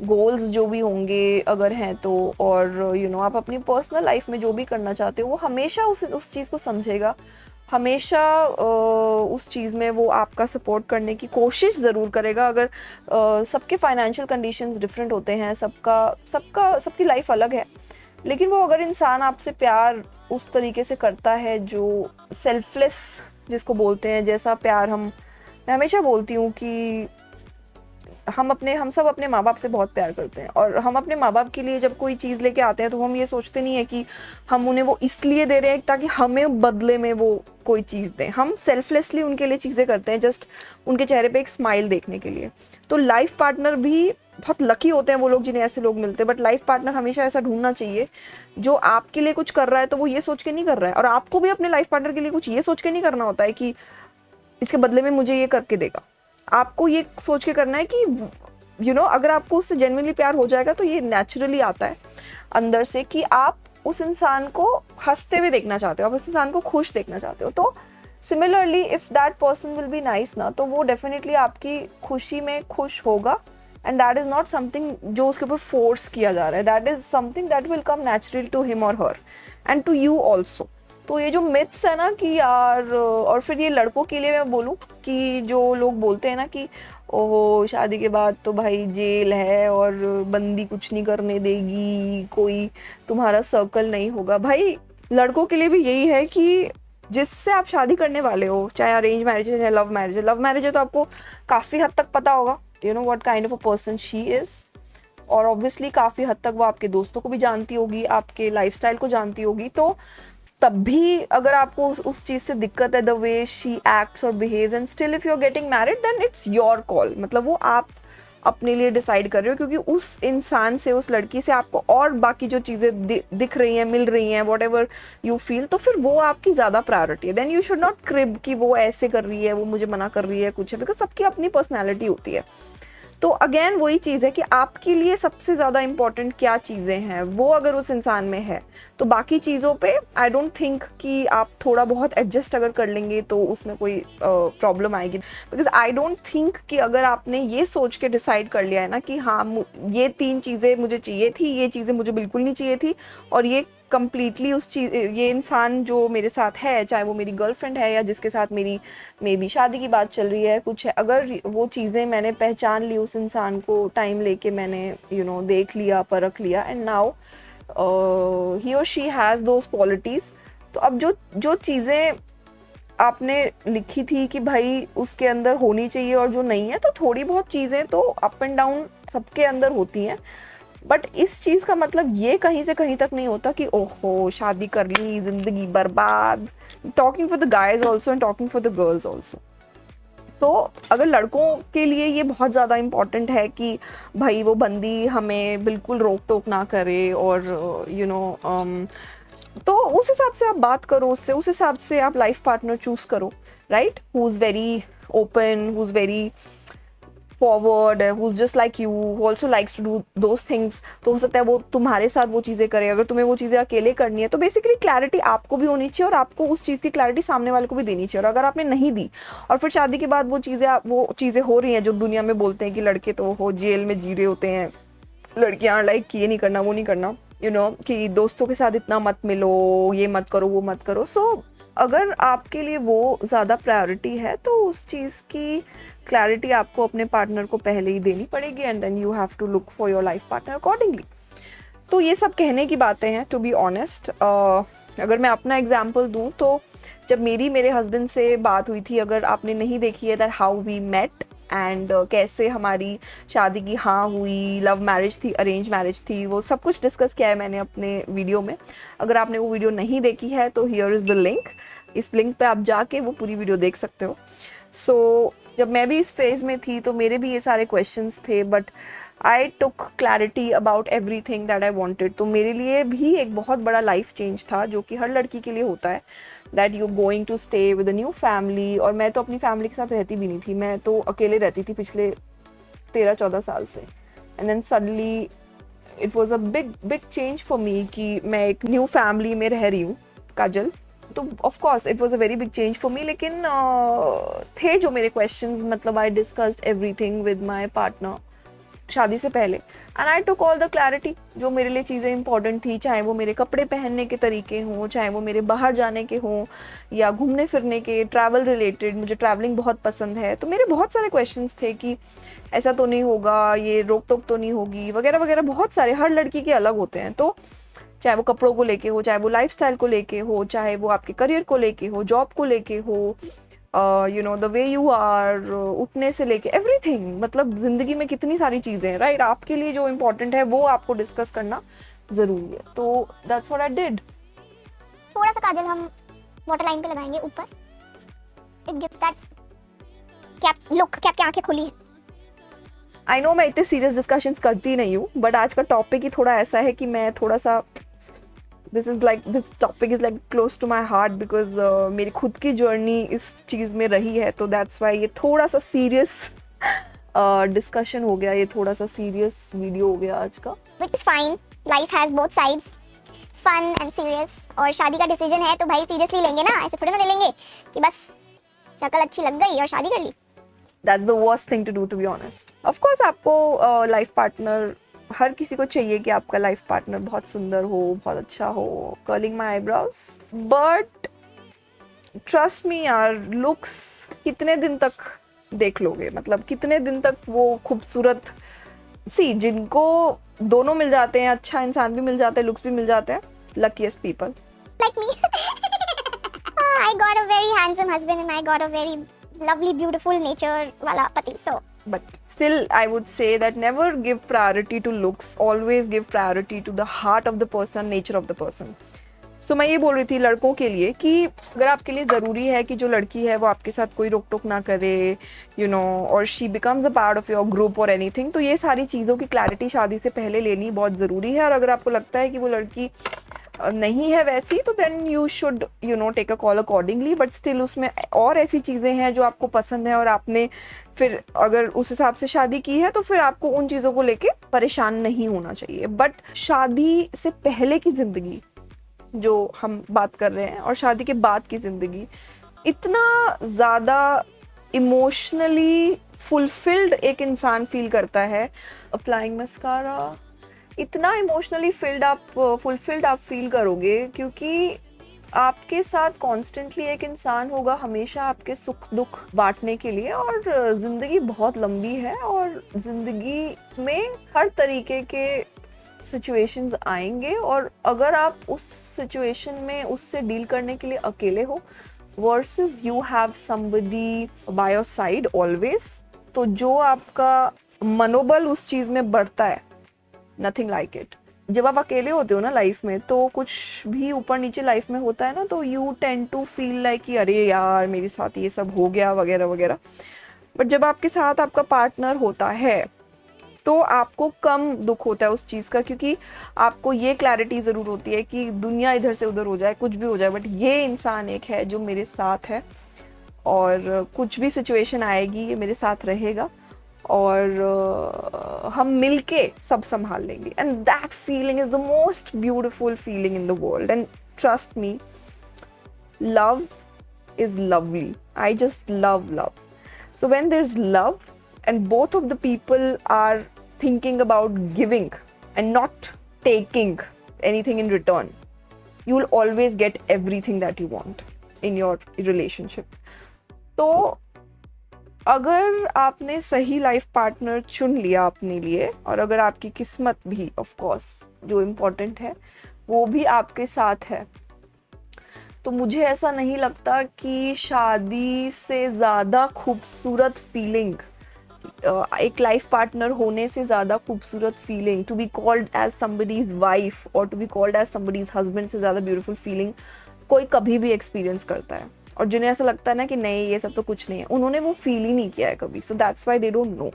गोल्स जो भी होंगे अगर हैं तो, और आप अपनी पर्सनल लाइफ में जो भी करना चाहते हो वो हमेशा उस चीज़ को समझेगा, हमेशा उस चीज़ में वो आपका सपोर्ट करने की कोशिश ज़रूर करेगा. अगर सबके फाइनेंशियल कंडीशंस डिफरेंट होते हैं, सबकी लाइफ अलग है, लेकिन वो अगर इंसान आपसे प्यार उस तरीके से करता है जो सेल्फलेस जिसको बोलते हैं, जैसा प्यार मैं हमेशा बोलती हूँ कि हम सब अपने माँ बाप से बहुत प्यार करते हैं, और हम अपने माँ बाप के लिए जब कोई चीज़ लेके आते हैं तो हम ये सोचते नहीं है कि हम उन्हें वो इसलिए दे रहे हैं ताकि हमें बदले में वो कोई चीज़ दें. हम सेल्फलेसली उनके लिए चीज़ें करते हैं जस्ट उनके चेहरे पे एक स्माइल देखने के लिए. तो लाइफ पार्टनर भी बहुत लकी होते हैं वो लोग जिन्हें ऐसे लोग मिलते हैं, बट लाइफ पार्टनर हमेशा ऐसा ढूंढना चाहिए जो आपके लिए कुछ कर रहा है तो वो ये सोच के नहीं कर रहा है, और आपको भी अपने लाइफ पार्टनर के लिए कुछ ये सोच के नहीं करना होता है कि इसके बदले में मुझे ये करके देगा. आपको ये सोच के करना है कि अगर आपको उससे जेन्युइनली प्यार हो जाएगा तो ये नेचुरली आता है अंदर से कि आप उस इंसान को हंसते हुए देखना चाहते हो, आप उस इंसान को खुश देखना चाहते हो. तो similarly if that person will be nice ना, तो वो डेफिनेटली आपकी खुशी में खुश होगा, and that is not something जो उसके ऊपर फोर्स किया जा रहा है. That is something that will come natural to him और her and to you also. तो ये जो मिथ्स है ना कि यार, और फिर ये लड़कों के लिए मैं बोलूँ कि जो लोग बोलते हैं ना कि ओहो शादी के बाद तो भाई जेल है और बंदी कुछ नहीं करने देगी, कोई तुम्हारा सर्कल नहीं होगा. भाई लड़कों के लिए भी यही है कि जिससे आप शादी करने वाले हो, चाहे अरेंज मैरिज है या लव मैरिज है. लव मैरिज है तो आपको काफ़ी हद तक पता होगा what kind of a person she is, और ऑब्वियसली काफ़ी हद तक वो आपके दोस्तों को भी जानती होगी, आपके लाइफस्टाइल को जानती होगी. तो तब भी अगर आपको उस चीज़ से दिक्कत है, द वे शी एक्ट्स और behaves, and still if you are getting married then it's your call. मतलब वो आप अपने लिए डिसाइड कर रहे हो, क्योंकि उस इंसान से, उस लड़की से आपको और बाकी जो चीज़ें दिख रही हैं, मिल रही हैं, वॉट एवर यू फील, तो फिर वो आपकी ज़्यादा प्रायोरिटी है. Then you should not crib कि वो ऐसे कर रही है, वो मुझे मना कर रही है, कुछ है, बिकॉज सबकी अपनी पर्सनैलिटी होती है. तो अगेन वही चीज़ है कि आपके लिए सबसे ज़्यादा इम्पॉर्टेंट क्या चीज़ें हैं, वो अगर उस इंसान में है तो बाकी चीज़ों पे आई डोंट थिंक कि आप थोड़ा बहुत एडजस्ट अगर कर लेंगे तो उसमें कोई प्रॉब्लम आएगी. बिकॉज आई डोंट थिंक कि अगर आपने ये सोच के डिसाइड कर लिया है ना कि हाँ ये 3 चीज़ें मुझे चाहिए थी, ये चीज़ें मुझे बिल्कुल नहीं चाहिए थी, और ये कंप्लीटली ये इंसान जो मेरे साथ है, चाहे वो मेरी गर्लफ्रेंड है या जिसके साथ मेरी मे बी शादी की बात चल रही है, कुछ है, अगर वो चीज़ें मैंने पहचान ली, उस इंसान को टाइम लेके मैंने देख लिया, परख लिया, एंड नाउ ही और शी हैज़ दोज क्वालिटीज़. तो अब जो चीज़ें आपने लिखी थी कि भाई उसके अंदर होनी चाहिए और जो नहीं है, तो थोड़ी बहुत चीज़ें तो अप एंड डाउन सबके अंदर होती हैं, बट इस चीज़ का मतलब ये कहीं से कहीं तक नहीं होता कि ओहो शादी कर ली जिंदगी बर्बाद. Talking for the guys also and talking for the girls also. तो अगर लड़कों के लिए ये बहुत ज़्यादा इम्पॉर्टेंट है कि भाई वो बंदी हमें बिल्कुल रोक टोक ना करे, और तो उस हिसाब से आप बात करो उससे, उस हिसाब से आप लाइफ पार्टनर चूज़ करो, right, who is very open, who is very forward, who's just like you, who also likes to do those things. तो हो सकता है वो तुम्हारे साथ वो चीज़ें करे. अगर तुम्हें वो चीज़ें अकेले करनी है तो बेसिकली क्लैरिटी आपको भी होनी चाहिए और आपको उस चीज़ की क्लैरिटी सामने वाले को भी देनी चाहिए. और अगर आपने नहीं दी और फिर शादी के बाद वो चीज़ें हो रही हैं जो दुनिया में बोलते हैं कि लड़के तो वो जेल में जी रहे होते हैं, लड़कियाँ लाइक ये नहीं करना, वो नहीं करना, कि दोस्तों के साथ इतना मत मिलो, ये मत करो, वो मत करो. सो अगर आपके लिए वो ज़्यादा प्रायोरिटी है तो उस चीज़ की क्लैरिटी आपको अपने पार्टनर को पहले ही देनी पड़ेगी, and then you have to look for your life partner accordingly. तो ये सब कहने की बातें हैं, टू बी ऑनेस्ट. अगर मैं अपना एग्जांपल दूं तो जब मेरे हस्बैंड से बात हुई थी, अगर आपने नहीं देखी है that how we met and कैसे हमारी शादी की हाँ हुई, लव मैरिज थी, अरेंज मैरिज थी, वो सब कुछ डिस्कस किया है मैंने अपने वीडियो में. अगर आपने वो वीडियो नहीं देखी है तो हियर इज़ द लिंक. इस लिंक पे आप जाके वो पूरी वीडियो देख सकते हो. सो जब मैं भी इस फेज में थी तो मेरे भी ये सारे क्वेश्चंस थे, but I took clarity about everything that I wanted. तो मेरे लिए भी एक बहुत बड़ा लाइफ चेंज था, जो कि हर लड़की के लिए होता है, that you going to stay with a new family. और मैं तो अपनी फैमिली के साथ रहती भी नहीं थी, मैं तो अकेले रहती थी पिछले 13-14 साल से। And then suddenly it was a big change for me कि मैं एक न्यू फैमिली में रह रही हूँ, काजल। तो of course it was a very big change for मी, लेकिन थे जो मेरे क्वेश्चंस, मतलब I discussed everything with my partner शादी से पहले, and I took all the clarity. जो मेरे लिए चीज़ें इंपॉर्टेंट थी, चाहे वो मेरे कपड़े पहनने के तरीके हों, चाहे वो मेरे बाहर जाने के हों, या घूमने फिरने के, ट्रैवल रिलेटेड, मुझे ट्रैवलिंग बहुत पसंद है। तो मेरे बहुत सारे क्वेश्चंस थे कि ऐसा तो नहीं होगा, ये रोक टोक तो नहीं होगी, वगैरह वगैरह, बहुत सारे, हर लड़की के अलग होते हैं। तो चाहे वो कपड़ों को लेके हो, चाहे वो लाइफस्टाइल को लेके हो, चाहे वो आपके करियर को लेके हो, जॉब को लेके हो, you know the way you are, उठने से लेके एवरीथिंग। मतलब जिंदगी में कितनी सारी चीज़ें हैं, राइट? आपके लिए जो इम्पोर्टेंट है वो आपको डिस्कस करना ज़रूरी है। तो दैट्स व्हाट आई डिड। थोड़ा सा काजल हम वाटर लाइन पे लगाएंगे ऊपर। It gives that cap look कि आपकी आंखें खुली हैं। आई नो मैं इतने सीरियस डिस्कशंस करती नहीं हूँ, बट आज का टॉपिक ही थोड़ा ऐसा है कि मैं थोड़ा सा this topic is like close to my heart, because मेरी खुद की जर्नी इस चीज़ में रही है। तो दैट्स वाई ये थोड़ा सा सीरियस डिस्कशन हो गया, ये थोड़ा सा सीरियस वीडियो हो गया आज का। Which is fine. Life has both sides, fun and serious. और शादी का डिसीजन है तो भाई सीरियसली लेंगे ना, ऐसे थोड़ी ना ले लेंगे कि बस शक्ल अच्छी लग गई और शादी कर ली। That's the worst thing to do, to be honest. Of course आपको लाइफ पार्टनर, हर किसी को चाहिए कि आपका लाइफ पार्टनर बहुत सुंदर हो, बहुत अच्छा हो, curling my eyebrows, but trust me यार, लुक्स कितने दिन तक देख लोगे? मतलब कितने दिन तक वो खूबसूरत, जिनको दोनों मिल जाते हैं, अच्छा इंसान भी मिल जाता है, लुक्स भी मिल जाते हैं, luckiest people. Like me. I got a very handsome husband and I got a very lovely, beautiful nature वाला पति. So But still, I would say that never give priority to looks. Always give priority to the heart of the person, nature of the person. So मैं ये बोल रही थी लड़कों के लिए कि अगर आपके लिए ज़रूरी है कि जो लड़की है वो आपके साथ कोई रोक टोक ना करे, you know, और she becomes a part of your group or anything, तो ये सारी चीज़ों की क्लैरिटी शादी से पहले लेनी बहुत ज़रूरी है। और अगर आपको लगता है कि वो लड़की नहीं है वैसी, तो then you should you know take a call accordingly. But still उसमें और ऐसी चीज़ें हैं जो आपको पसंद है, और आपने फिर अगर उस हिसाब से शादी की है तो फिर आपको उन चीज़ों को लेके परेशान नहीं होना चाहिए। बट शादी से पहले की ज़िंदगी जो हम बात कर रहे हैं और शादी के बाद की ज़िंदगी, इतना ज़्यादा इमोशनली फुलफिल्ड एक इंसान फील करता है। अप्लाइंग मस्कारा, इतना इमोशनली फुलफिल्ड आप फील करोगे, क्योंकि आपके साथ कॉन्स्टेंटली एक इंसान होगा हमेशा आपके सुख दुख बांटने के लिए। और ज़िंदगी बहुत लंबी है और ज़िंदगी में हर तरीके के सिचुएशंस आएंगे, और अगर आप उस सिचुएशन में उससे डील करने के लिए अकेले हो versus you have somebody by your side always, तो जो आपका मनोबल उस चीज़ में बढ़ता है, नथिंग लाइक इट। जब आप अकेले होते हो ना लाइफ में, तो कुछ भी ऊपर नीचे लाइफ में होता है ना, तो you tend to feel like कि अरे यार मेरे साथ ये सब हो गया वगैरह वगैरह। बट जब आपके साथ आपका पार्टनर होता है तो आपको कम दुख होता है उस चीज़ का, क्योंकि आपको ये क्लैरिटी ज़रूर होती है कि दुनिया इधर से उधर हो जाए, कुछ भी हो जाए, बट ये इंसान एक है जो मेरे साथ है, और कुछ भी सिचुएशन आएगी ये मेरे साथ रहेगा, और हम मिलके सब संभाल लेंगे। And that feeling is the most beautiful feeling in the world. And trust me, love is lovely. I just love love. So when there's love and both of the people are thinking about giving and not taking anything in return, you will always get everything that you want in your relationship. तो अगर आपने सही life partner चुन लिया अपने लिए, और अगर आपकी किस्मत भी ऑफ कोर्स जो इम्पोर्टेंट है वो भी आपके साथ है, तो मुझे ऐसा नहीं लगता कि शादी से ज़्यादा खूबसूरत फीलिंग, एक लाइफ पार्टनर होने से ज़्यादा खूबसूरत feeling, to be called as somebody's wife और to be called as somebody's husband से ज़्यादा ब्यूटीफुल फीलिंग कोई कभी भी एक्सपीरियंस करता है। और जिन्हें ऐसा लगता है ना कि नहीं ये सब तो कुछ नहीं है, उन्होंने वो फील ही नहीं किया है कभी, so that's why they don't know.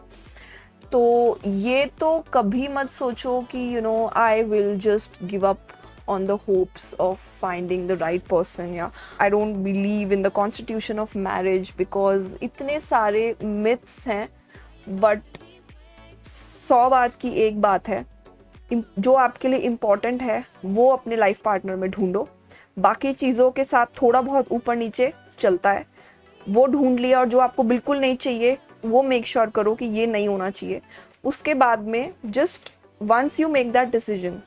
तो ये तो कभी मत सोचो कि you know I will just give up on the hopes of finding the right person. Yeah, I don't believe in the constitution of marriage because इतने सारे myths हैं, but 100 बात की एक बात है, जो आपके लिए इम्पॉर्टेंट है वो अपने लाइफ पार्टनर में ढूंढो। बाकी चीज़ों के साथ थोड़ा बहुत ऊपर नीचे चलता है, वो ढूंढ लिया, और जो आपको बिल्कुल नहीं चाहिए वो मेक श्योर करो कि ये नहीं होना चाहिए। उसके बाद में just once you make that decision,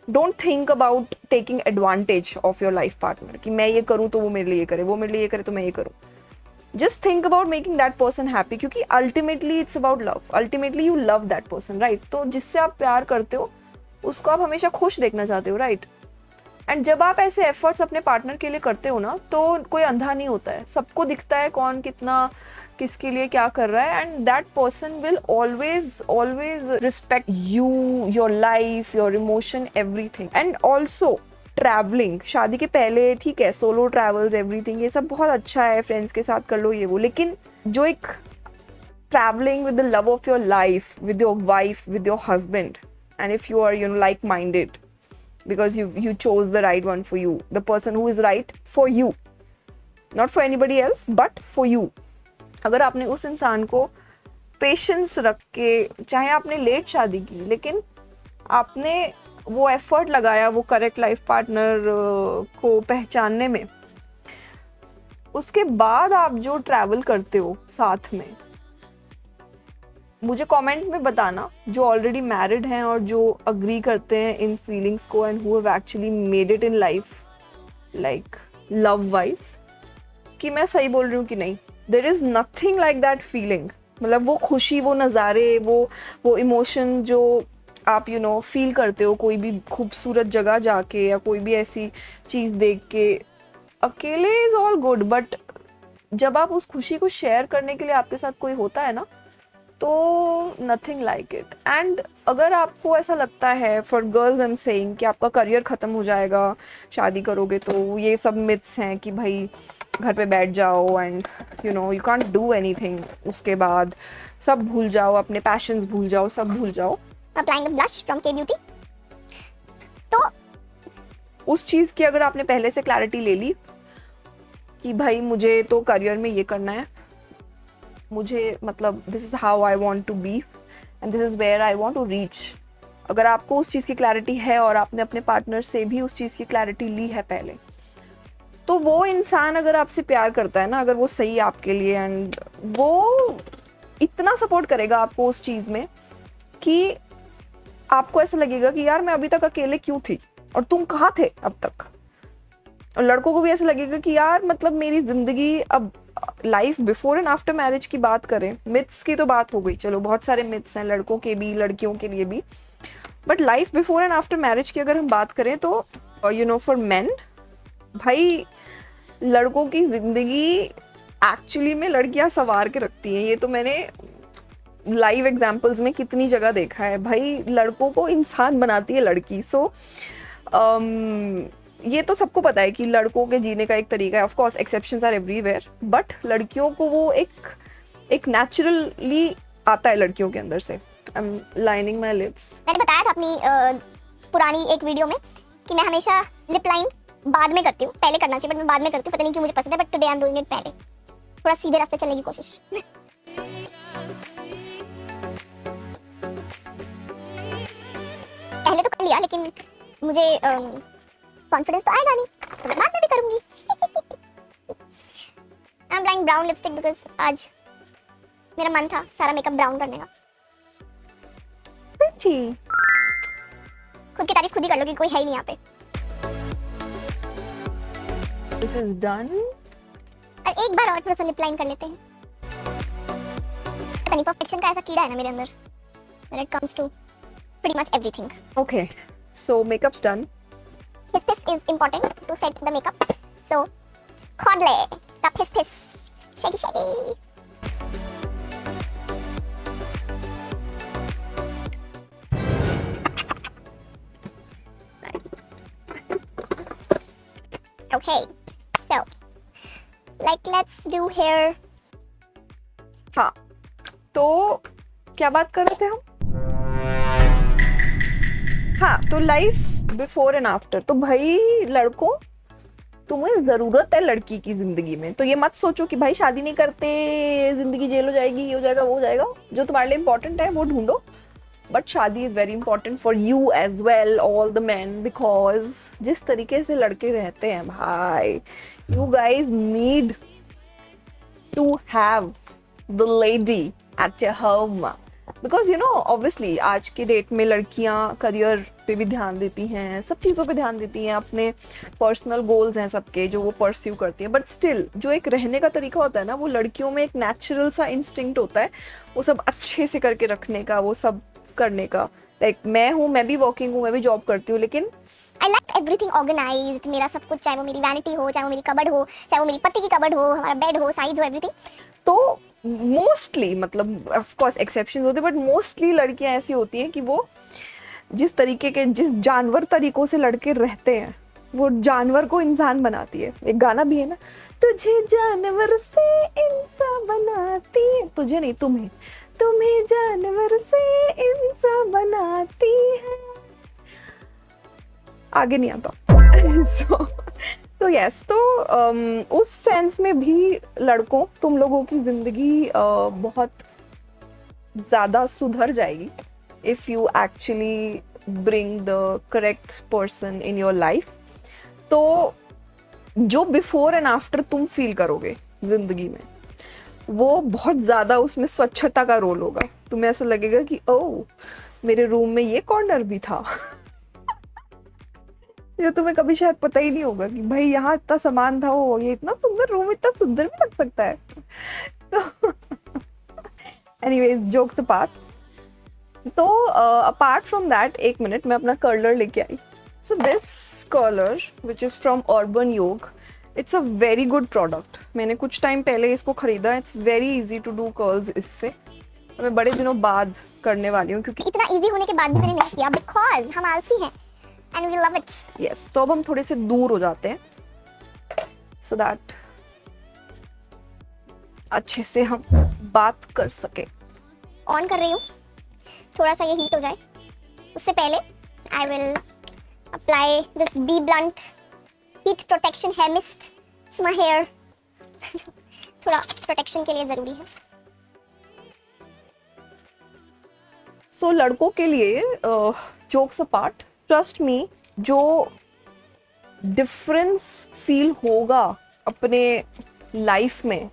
don't think about taking advantage of your life partner कि मैं ये करूँ तो वो मेरे लिए ये करे, वो मेरे लिए ये करे तो मैं ये करूँ। Just think about making that person happy, क्योंकि ultimately it's about love, ultimately you love that person, right? तो जिससे आप प्यार करते हो उसको आप हमेशा खुश देखना चाहते हो, राइट? एंड जब आप ऐसे एफर्ट्स अपने पार्टनर के लिए करते हो ना, तो कोई अंधा नहीं होता है, सबको दिखता है कौन कितना किसके लिए क्या कर रहा है, and that person will always always respect you, your life, your emotion, everything. And also travelling, शादी के पहले ठीक है, सोलो ट्रैवल्स एवरीथिंग ये सब बहुत अच्छा है, फ्रेंड्स के साथ कर लो ये वो, लेकिन जो एक travelling with the love of your life, with your wife, with your husband, and if you are like minded because you chose the right one for you, the person who is right for you, not for anybody else but for you। अगर आपने उस इंसान को patience रख के, चाहे आपने late शादी की, लेकिन आपने वो एफर्ट लगाया वो करेक्ट लाइफ पार्टनर को पहचानने में, उसके बाद आप जो ट्रैवल करते हो साथ में, मुझे कमेंट में बताना जो ऑलरेडी मैरिड हैं और जो अग्री करते हैं इन फीलिंग्स को, and who have actually made it in life like love wise, कि मैं सही बोल रही हूँ कि नहीं। There is nothing like that feeling, मतलब वो खुशी, वो नज़ारे, वो इमोशन जो आप फील करते हो कोई भी खूबसूरत जगह जाके या कोई भी ऐसी चीज़ देख के। अकेले इज़ ऑल गुड, बट जब आप उस खुशी को शेयर करने के लिए आपके साथ कोई होता है ना, तो नथिंग लाइक इट। एंड अगर आपको ऐसा लगता है, for girls I am saying, कि आपका करियर ख़त्म हो जाएगा शादी करोगे, तो ये सब मिथ्स हैं कि भाई घर पे बैठ जाओ and you can't do anything, उसके बाद सब भूल जाओ, अपने पैशंस भूल जाओ, सब भूल जाओ। अप्लाइंग द ब्लश फ्रॉम के ब्यूटी। तो उस चीज़ की अगर आपने पहले से क्लैरिटी ले ली कि भाई मुझे तो करियर में ये करना है, मुझे मतलब this is how I want to be and this is where I want to reach, अगर आपको उस चीज़ की क्लैरिटी है और आपने अपने पार्टनर से भी उस चीज़ की क्लैरिटी ली है पहले, तो वो इंसान अगर आपसे प्यार करता है ना, अगर वो सही है आपके लिए, एंड वो इतना सपोर्ट करेगा आपको उस चीज़ में कि आपको ऐसा लगेगा कि यार मैं अभी तक अकेले क्यों थी और तुम कहाँ थे अब तक। और लड़कों को भी ऐसा लगेगा कि यार मतलब मेरी ज़िंदगी अब, life before and after marriage की बात करें, मिथ्स की तो बात हो गई, चलो बहुत सारे मिथ्स हैं लड़कों के भी लड़कियों के लिए भी, but life before and after marriage की अगर हम बात करें तो फॉर मेन, भाई लड़कों की ज़िंदगी एक्चुअली में लड़कियां संवार के रखती हैं। ये तो मैंने लाइव एग्जाम्पल्स में कितनी जगह देखा है, भाई लड़कों को इंसान बनाती है लड़की। सो ये तो सबको पता है कि लड़कों के जीने का एक तरीका है, of course exceptions are everywhere, but लड़कियों को वो एक नेचुरली आता है लड़कियों के अंदर से। I am lining my lips. मैंने बताया था अपनी पुरानी एक वीडियो में कि मैं हमेशा लिप लाइन बाद में करती हूँ, पहले करना चाहिए बट मैं बाद में करती हूँ, पता नहीं क्यों मुझे पसंद है, but today I am doing it पहले, थोड़ा सीधे रास्ते चलने की कोशिश। पहले तो कर लिया, लेकिन मुझे कॉन्फिडेंस तो आएगा नहीं, तो मैं बाद में भी करूंगी। I am applying brown lipstick because आज मेरा मन था सारा मेकअप ब्राउन करने का। ठीक, खुद की तारीफ खुद ही कर लो कि कोई है ही नहीं यहाँ पे। This is done. और एक बार और थोड़ा सा लिप लाइन कर लेते हैं। पता नहीं परफेक्शन का ऐसा कीड़ा है ना मेरे अंदर, when it comes to pretty much everything. Okay, so makeup's done. Hiss is important to set the makeup. So, Kodle, tap hiss, shaggy shaggy. Okay, so Like let's do hair. हाँ, तो क्या बात कर रहे थे हम? हाँ, तो लाइफ बिफोर एंड आफ्टर। तो भाई लड़कों, तुम्हें जरूरत है लड़की की जिंदगी में, तो ये मत सोचो कि भाई शादी नहीं करते जिंदगी जेल हो जाएगी, ये हो जाएगा, वो हो जाएगा। जो तुम्हारे लिए इंपॉर्टेंट है वो ढूंढो, बट शादी is very important for you as well, all the man, because जिस तरीके से लड़के रहते हैं भाई, you guys need to have the lady at your home, because you know obviously आज की डेट में लड़कियां करियर पे भी ध्यान देती हैं, सब चीज़ों पे ध्यान देती हैं, अपने पर्सनल गोल्स हैं सबके जो वो परस्यू करती हैं, बट स्टिल जो एक रहने का तरीका होता है ना, वो लड़कियों में एक नेचुरल सा इंस्टिंक्ट होता है, वो सब अच्छे से करके रखने का, वो सब करने का। लाइक मैं हूँ, मैं भी वर्किंग हूँ, मैं भी जॉब करती हूँ, लेकिन I like everything organized. मेरा सब कुछ, चाहे वो मेरी वैनिटी हो, चाहे वो मेरी कबर्ड हो, चाहे वो मेरी पति की कबर्ड हो, हमारा बेड हो, साइज हो, एवरीथिंग। तो मोस्टली, मतलब ऑफ कोर्स एक्सेप्शंस होते हैं, बट मोस्टली लड़कियां ऐसी होती हैं कि वो जिस तरीके के, जिस जानवर तरीकों से लड़के रहते हैं, वो जानवर को इंसान बनाती है। एक गाना भी है ना, तुझे जानवर से इंसान बनाती है, तुझे नहीं तुम्हें, तुम्हें जानवर से इंसान बनाती है, आगे नहीं आता। तो यस, तो उस सेंस में भी लड़कों, तुम लोगों की जिंदगी बहुत ज़्यादा सुधर जाएगी if you actually bring the correct person in your life. तो जो बिफोर एंड आफ्टर तुम फील करोगे जिंदगी में, वो बहुत ज़्यादा उसमें स्वच्छता का रोल होगा। तुम्हें ऐसा लगेगा कि ओह, मेरे रूम में ये कॉर्नर भी था जो तुम्हें कभी शायद पता ही नहीं होगा कि भाई यहाँ इतना सामान था, वो ये इतना सुंदर रूम, इतना सुंदर भी लग सकता है। तो एनीवेज, जोक्स अपार्ट, तो अपार्ट फ्रॉम दैट, एक मिनट, मैं अपना कर्लर लेके आई। So this curler which is from Urban Yog, it's a very good product. मैंने कुछ टाइम पहले इसको खरीदा। It's very easy to do curls इससे। मैं बड़े दिनों बाद करने वाली हूँ, क्योंकि इतना इजी होने के बाद भी मैंने नहीं किया, बिकॉज हम आलसी हैं and we love it. yes, तो अब हम थोड़े से दूर हो जाते हैं, so that अच्छे से हम बात कर सके। ऑन कर रही हूँ, थोड़ा सा ये हीट हो जाए उससे पहले I will apply this bblunt heat protection hair mist to my hair. थोड़ा प्रोटेक्शन के लिए ज़रूरी है। सो लड़कों के लिए जोक्स अपार्ट, ट्रस्ट मी, जो डिफरेंस फील होगा अपने लाइफ में,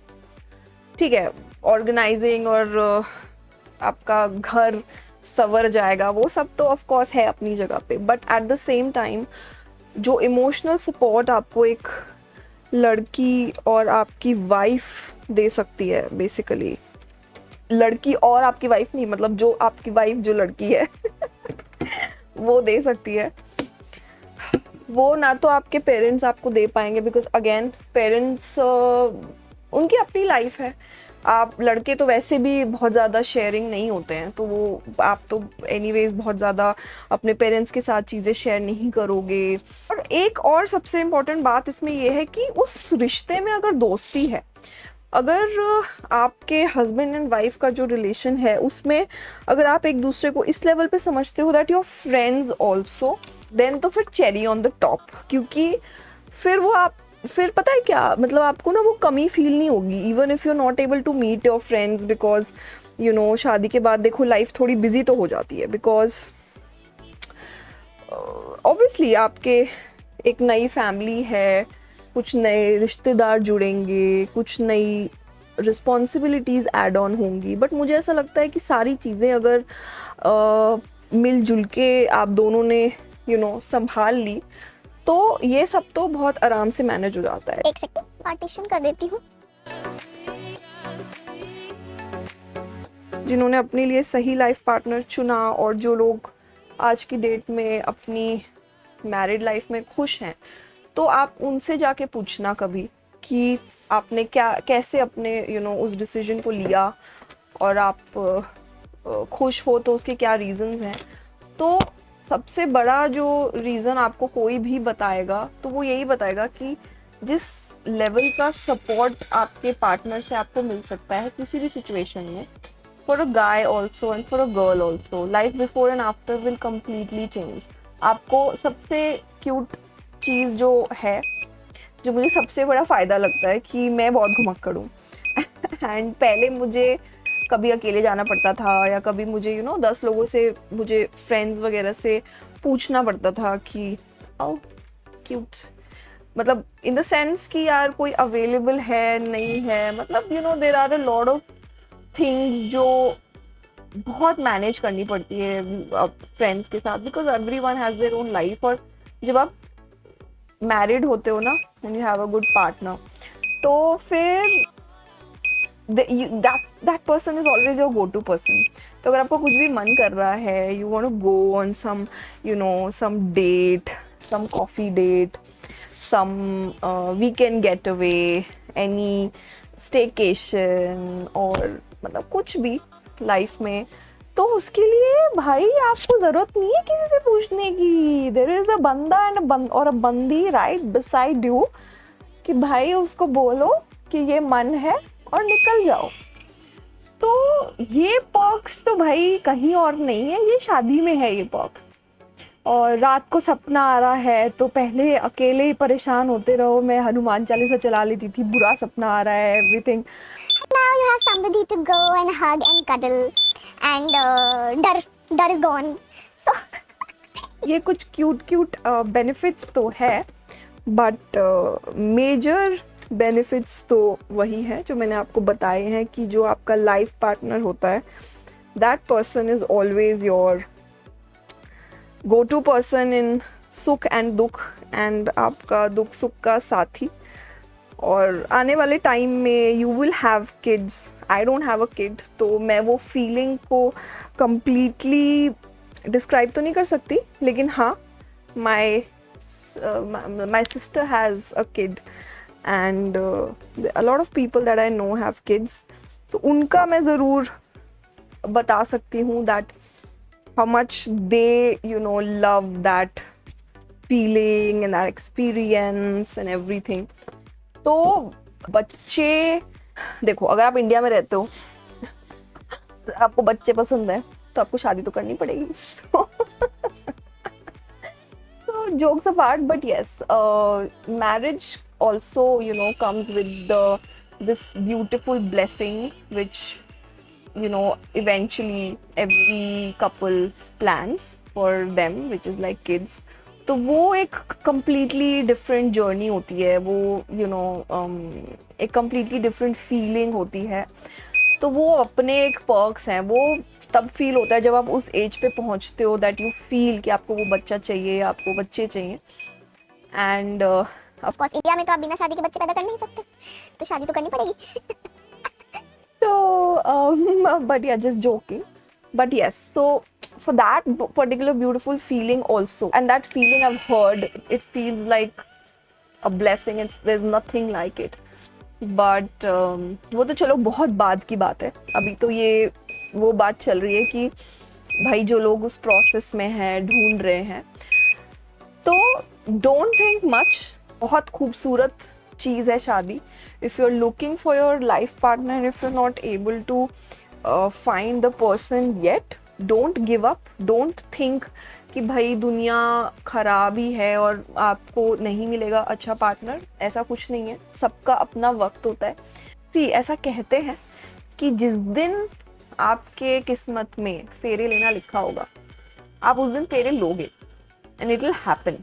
ठीक है, ऑर्गेनाइजिंग और आपका घर संवर जाएगा, वो सब तो ऑफ कोर्स है अपनी जगह पे, but at the same time जो इमोशनल सपोर्ट आपको एक लड़की और आपकी वाइफ दे सकती है, बेसिकली लड़की और आपकी वाइफ नहीं, मतलब जो आपकी वाइफ जो लड़की है वो दे सकती है, वो ना तो आपके पेरेंट्स आपको दे पाएंगे, बिकॉज अगेन पेरेंट्स उनकी अपनी लाइफ है। आप लड़के तो वैसे भी बहुत ज़्यादा शेयरिंग नहीं होते हैं, तो वो आप तो एनीवेज बहुत ज़्यादा अपने पेरेंट्स के साथ चीज़ें शेयर नहीं करोगे। और एक और सबसे इम्पॉर्टेंट बात इसमें यह है कि उस रिश्ते में अगर दोस्ती है, अगर आपके हस्बैंड एंड वाइफ का जो रिलेशन है उसमें अगर आप एक दूसरे को इस लेवल पे समझते हो that your friends also, then तो फिर चेरी ऑन द टॉप, क्योंकि फिर पता है क्या, मतलब आपको ना वो कमी फील नहीं होगी, even if you are not able to meet your friends, because you know शादी के बाद देखो लाइफ थोड़ी बिजी तो हो जाती है, बिकॉज ऑब्वियसली आपके एक नई फैमिली है, कुछ नए रिश्तेदार जुड़ेंगे, कुछ नई रिस्पॉन्सिबिलिटीज़ ऐड ऑन होंगी, बट मुझे ऐसा लगता है कि सारी चीज़ें अगर मिलजुल के आप दोनों ने संभाल ली, तो ये सब तो बहुत आराम से मैनेज हो जाता है। एक सेकंड, पार्टीशन कर देती हूँ। जिन्होंने अपने लिए सही लाइफ पार्टनर चुना और जो लोग आज की डेट में अपनी मैरिड लाइफ में खुश हैं, तो आप उनसे जाके पूछना कभी कि आपने कैसे अपने उस डिसीजन को लिया और आप खुश हो तो उसके क्या रीज़न्स हैं। तो सबसे बड़ा जो रीज़न आपको कोई भी बताएगा तो वो यही बताएगा कि जिस लेवल का सपोर्ट आपके पार्टनर से आपको मिल सकता है किसी भी सिचुएशन में, for a guy also and for a girl also, life before and after will completely change. आपको सबसे क्यूट चीज़ जो है, जो मुझे सबसे बड़ा फ़ायदा लगता है कि मैं बहुत घुमक्कड़ हूँ एंड पहले मुझे कभी अकेले जाना पड़ता था या कभी मुझे 10 लोगों से, मुझे फ्रेंड्स वगैरह से पूछना पड़ता था कि ओ क्यूट, मतलब इन द सेंस कि यार कोई अवेलेबल है नहीं है, मतलब there are a lot of things जो बहुत मैनेज करनी पड़ती है फ्रेंड्स के साथ, because everyone has their own life. और जब आप मैरिड होते हो ना, and you have a good partner, तो फिर that person is always your go-to person. तो अगर आपको कुछ भी मन कर रहा है, you want to go on some date, some coffee date, some weekend getaway, any staycation, और मतलब कुछ भी लाइफ में, तो उसके लिए भाई आपको ज़रूरत नहीं है किसी से पूछने की। there is a बंदा और a बंदी right beside you, कि भाई उसको बोलो कि ये मन है और निकल जाओ। तो ये पर्क्स तो भाई कहीं और नहीं है, ये शादी में है ये पर्क्स। और रात को सपना आ रहा है तो पहले अकेले ही परेशान होते रहो, मैं हनुमान चालीसा चला लेती थी, बुरा सपना आ रहा है, everything. Now you have somebody to go and hug and cuddle, and dar is gone. So ये कुछ क्यूट बेनिफिट्स तो है, बट मेजर बेनिफिट्स तो वही है जो मैंने आपको बताए हैं, कि जो आपका लाइफ पार्टनर होता है, that person is always your go to person in सुख एंड दुख, एंड आपका दुख सुख का साथी। और आने वाले टाइम में you will have kids, I don't have a kid, तो मैं वो फीलिंग को कम्प्लीटली डिस्क्राइब तो नहीं कर सकती, लेकिन हाँ, माई sister has a kid, and a lot of people that I know have kids, तो उनका मैं ज़रूर बता सकती हूँ that how much they love that feeling and that experience and everything. तो बच्चे, देखो अगर आप इंडिया में रहते हो आपको बच्चे पसंद है तो आपको शादी तो करनी पड़ेगी So jokes apart, but yes, marriage also comes with this beautiful blessing, which eventually every couple plans for them, which is like kids. तो वो एक completely different journey होती है, वो एक completely different feeling होती है। तो वो अपने एक पर्क्स हैं, वो तब फील होता है जब आप उस एज पे पहुंचते हो, दैट यू फील कि आपको वो बच्चा चाहिए, आपको बच्चे चाहिए। एंड of course इंडिया में तो आप बिना शादी के बच्चे पैदा कर नहीं सकते, तो शादी तो करनी पड़ेगी। तो but yeah, just joking, but yes, so for that particular beautiful feeling also, and that feeling I've heard, it feels like a blessing, there's nothing like it, but वो तो चलो बहुत बाद की बात है। अभी तो ये वो बात चल रही है कि भाई जो लोग उस प्रोसेस में हैं, ढूंढ रहे हैं, तो डोंट थिंक मच, बहुत खूबसूरत चीज़ है शादी। If you are looking for your life partner, if you are not able to find the person yet, don't give up, don't think कि भाई दुनिया ख़राब ही है और आपको नहीं मिलेगा अच्छा पार्टनर। ऐसा कुछ नहीं है, सबका अपना वक्त होता है। सी, ऐसा कहते हैं कि जिस दिन आपके किस्मत में फेरे लेना लिखा होगा, आप उस दिन फेरे लोगे, एंड इट विल हैपन।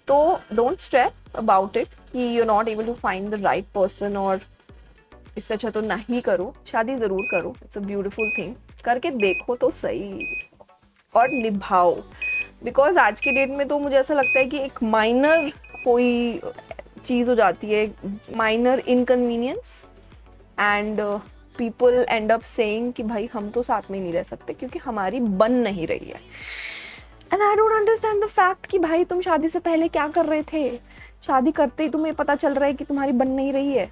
तो डोंट स्ट्रेस अबाउट इट कि you are not able to find the right person, और इससे अच्छा तो नहीं करो, शादी ज़रूर करो, इट्स अ ब्यूटिफुल थिंग, करके देखो तो सही और निभाओ। बिकॉज आज के डेट में तो मुझे ऐसा लगता है कि एक माइनर कोई चीज़ हो जाती है, minor inconvenience, and people and up saying कि भाई हम तो साथ में नहीं रह सकते क्योंकि हमारी बन नहीं रही है। And I don't understand the fact कि भाई तुम शादी से पहले क्या कर रहे थे, शादी करते ही तुम्हें पता चल रहा है कि तुम्हारी बन नहीं रही है,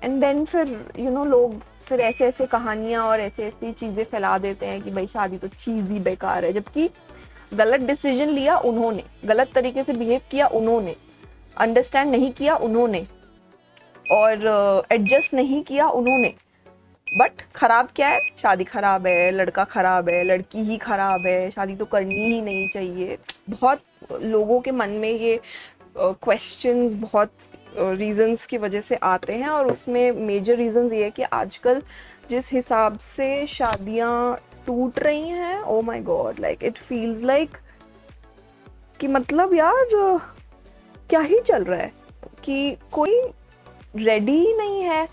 एंड देन फिर लोग फिर ऐसे ऐसे कहानियाँ और ऐसे ऐसी चीज़ें फैला देते हैं कि भाई शादी तो चीज़ ही बेकार है, जबकि गलत डिसीजन लिया उन्होंने, गलत तरीके से बिहेव किया उन्होंने, अंडरस्टैंड नहीं किया उन्होंने, और एडजस्ट नहीं किया उन्होंने। बट खराब क्या है, शादी खराब है, लड़का खराब है, लड़की ही खराब है, शादी तो करनी ही नहीं चाहिए। बहुत लोगों के मन में ये क्वेश्चंस बहुत रीजंस की वजह से आते हैं, और उसमें मेजर रीजंस ये है कि आजकल जिस हिसाब से शादियां टूट रही हैं, ओ my God, like it feels like कि मतलब यार क्या ही चल रहा है, कि कोई रेडी ही नहीं है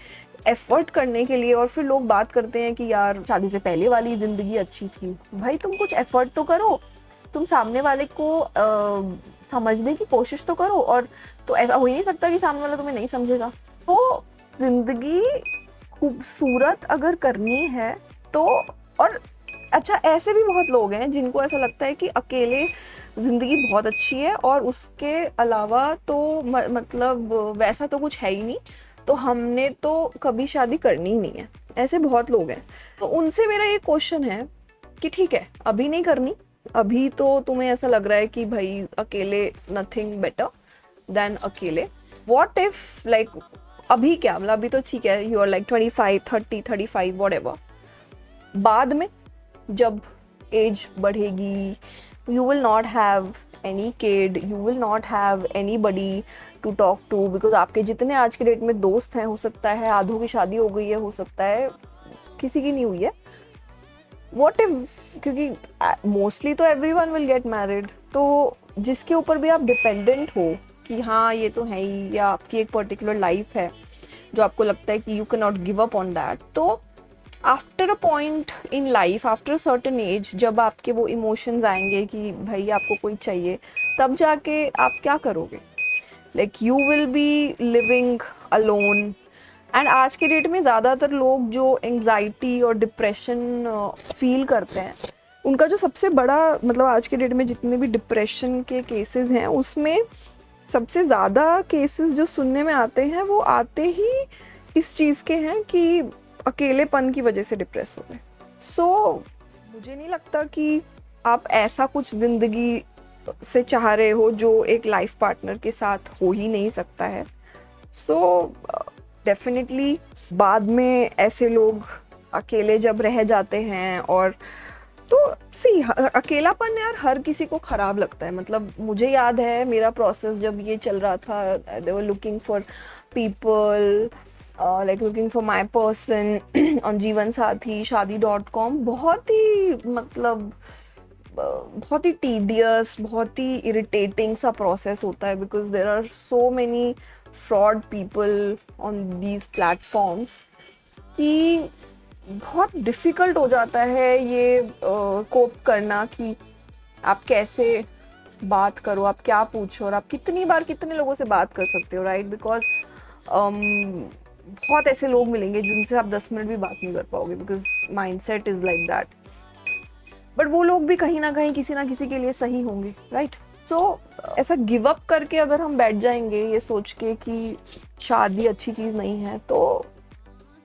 एफर्ट करने के लिए। और फिर लोग बात करते हैं कि यार शादी से पहले वाली ज़िंदगी अच्छी थी। भाई तुम कुछ एफर्ट तो करो, तुम सामने वाले को समझने की कोशिश तो करो। और तो ऐसा हो ही नहीं सकता कि सामने वाला तुम्हें नहीं समझेगा। तो ज़िंदगी खूबसूरत अगर करनी है तो, और अच्छा ऐसे भी बहुत लोग हैं जिनको ऐसा लगता है कि अकेले ज़िंदगी बहुत अच्छी है और उसके अलावा तो मतलब वैसा तो कुछ है ही नहीं, तो हमने तो कभी शादी करनी ही नहीं है। ऐसे बहुत लोग हैं। तो उनसे मेरा ये क्वेश्चन है कि ठीक है, अभी नहीं करनी, अभी तो तुम्हें ऐसा लग रहा है कि भाई अकेले नथिंग बेटर देन अकेले। व्हाट इफ लाइक अभी क्या, मतलब अभी तो ठीक है, यू आर लाइक 25, 30, 35 व्हाटएवर, बाद में जब एज बढ़ेगी, you will not have any kid, you will not have anybody to talk to, because आपके जितने आज के डेट में दोस्त हैं, हो सकता है आधों की शादी हो गई है, हो सकता है किसी की नहीं हुई है। What if, क्योंकि मोस्टली तो everyone will get married, तो जिसके ऊपर भी आप डिपेंडेंट हो कि हाँ ये तो है ही, या आपकी एक पर्टिकुलर लाइफ है जो आपको लगता है कि you cannot give up on that, तो after a point in life, after a certain age, जब आपके वो इमोशंस आएंगे कि भाई आपको कोई चाहिए, तब जाके आप क्या करोगे? Like you will be living alone. And आज के डेट में ज़्यादातर लोग जो एंग्जाइटी और डिप्रेशन फील करते हैं, उनका जो सबसे बड़ा मतलब आज के डेट में जितने भी डिप्रेशन के केसेस हैं, उसमें सबसे ज़्यादा केसेस जो सुनने में आते हैं वो आते ही इस चीज़ के हैं कि अकेलेपन की वजह से डिप्रेस हो गए। सो मुझे नहीं लगता कि आप ऐसा कुछ ज़िंदगी से चाह रहे हो जो एक लाइफ पार्टनर के साथ हो ही नहीं सकता है। सो डेफिनेटली बाद में ऐसे लोग अकेले जब रह जाते हैं, और तो सी अकेलापन यार हर किसी को ख़राब लगता है। मतलब मुझे याद है मेरा प्रोसेस जब ये चल रहा था, they were looking for people, like looking for my person on जीवनसाथी, shaadi.com, बहुत ही मतलब बहुत ही tedious, बहुत ही irritating सा process होता है, because there are so many fraud people on these platforms कि बहुत difficult हो जाता है ये cope करना कि आप कैसे बात करो, आप क्या पूछो, और आप कितनी बार कितने लोगों से बात कर सकते हो, राइट? बिकॉज बहुत ऐसे लोग मिलेंगे जिनसे आप 10 मिनट भी बात नहीं कर पाओगे, because mindset is like that. But वो लोग भी कहीं ना कहीं किसी ना किसी के लिए सही होंगे, राइट? सो ऐसा गिव अप करके अगर हम बैठ जाएंगे ये सोच के कि शादी अच्छी चीज़ नहीं है, तो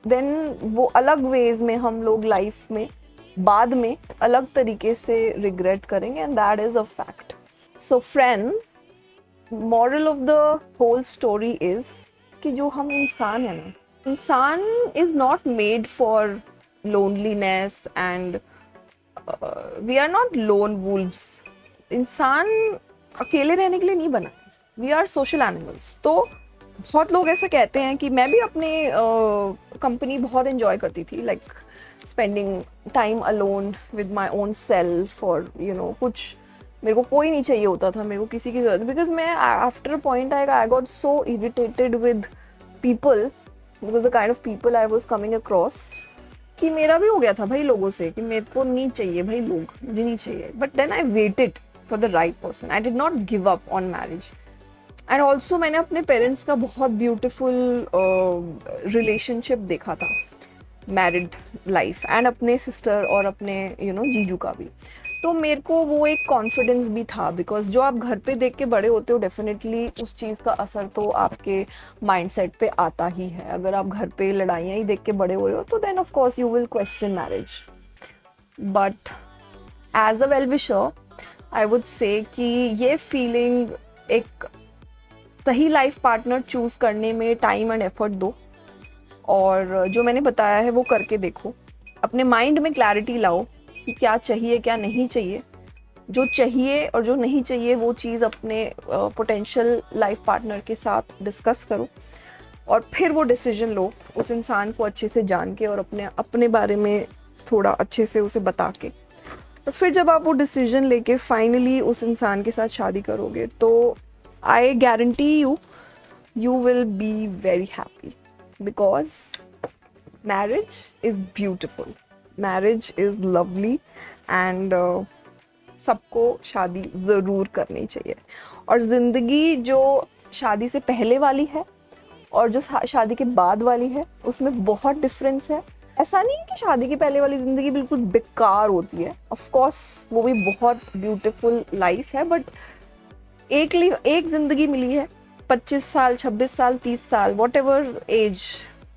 देन वो अलग वेज में हम लोग लाइफ में बाद में अलग तरीके से रिग्रेट करेंगे, and that is a fact. So friends, moral of the whole story is कि जो हम इंसान है ना, इंसान is not made for loneliness, and we are not lone wolves. इंसान अकेले रहने के लिए नहीं बना, वी आर सोशल एनिमल्स। तो बहुत लोग ऐसा कहते हैं कि मैं भी अपने कंपनी बहुत एंजॉय करती थी, like spending time alone with my own self, और यू नो कुछ मेरे को कोई नहीं चाहिए होता था, मेरे को किसी की जरूरत, बिकॉज मैं after a point I got so irritated with people, because the kind of people I was coming across, कि मेरा भी हो गया था भाई लोगों से कि मेरे को नहीं चाहिए भाई लोग, मुझे नहीं चाहिए। But then I waited for the right person, I did not give up on marriage. And also मैंने अपने पेरेंट्स का बहुत ब्यूटिफुल रिलेशनशिप देखा था, मैरिड लाइफ, एंड अपने सिस्टर और अपने जीजू का भी। तो मेरे को वो एक कॉन्फिडेंस भी था, बिकॉज जो आप घर पे देख के बड़े होते हो, डेफिनेटली उस चीज़ का असर तो आपके माइंडसेट पे आता ही है। अगर आप घर पे लड़ाइयाँ ही देख के बड़े हो रहे हो, तो then of course you will question marriage. But as a well wisher I would say कि ये फीलिंग एक सही लाइफ पार्टनर चूज़ करने में टाइम एंड एफर्ट दो, और जो मैंने बताया है वो करके देखो। अपने माइंड में क्लैरिटी लाओ कि क्या चाहिए क्या नहीं चाहिए। जो चाहिए और जो नहीं चाहिए वो चीज़ अपने पोटेंशियल लाइफ पार्टनर के साथ डिस्कस करो, और फिर वो डिसीजन लो उस इंसान को अच्छे से जान के और अपने बारे में थोड़ा अच्छे से उसे बता के। और फिर जब आप वो डिसीजन लेके फाइनली उस इंसान के साथ शादी करोगे तो I guarantee you will be very happy, because marriage is beautiful, marriage is lovely, and सबको शादी ज़रूर करनी चाहिए। और ज़िंदगी जो शादी से पहले वाली है और जो शादी के बाद वाली है उसमें बहुत डिफरेंस है। ऐसा नहीं है कि शादी के पहले वाली ज़िंदगी बिल्कुल बेकार होती है, ऑफ कोर्स वो भी बहुत ब्यूटीफुल लाइफ है, बट एक ज़िंदगी मिली है 25 साल 26 साल 30 साल वॉट एवर एज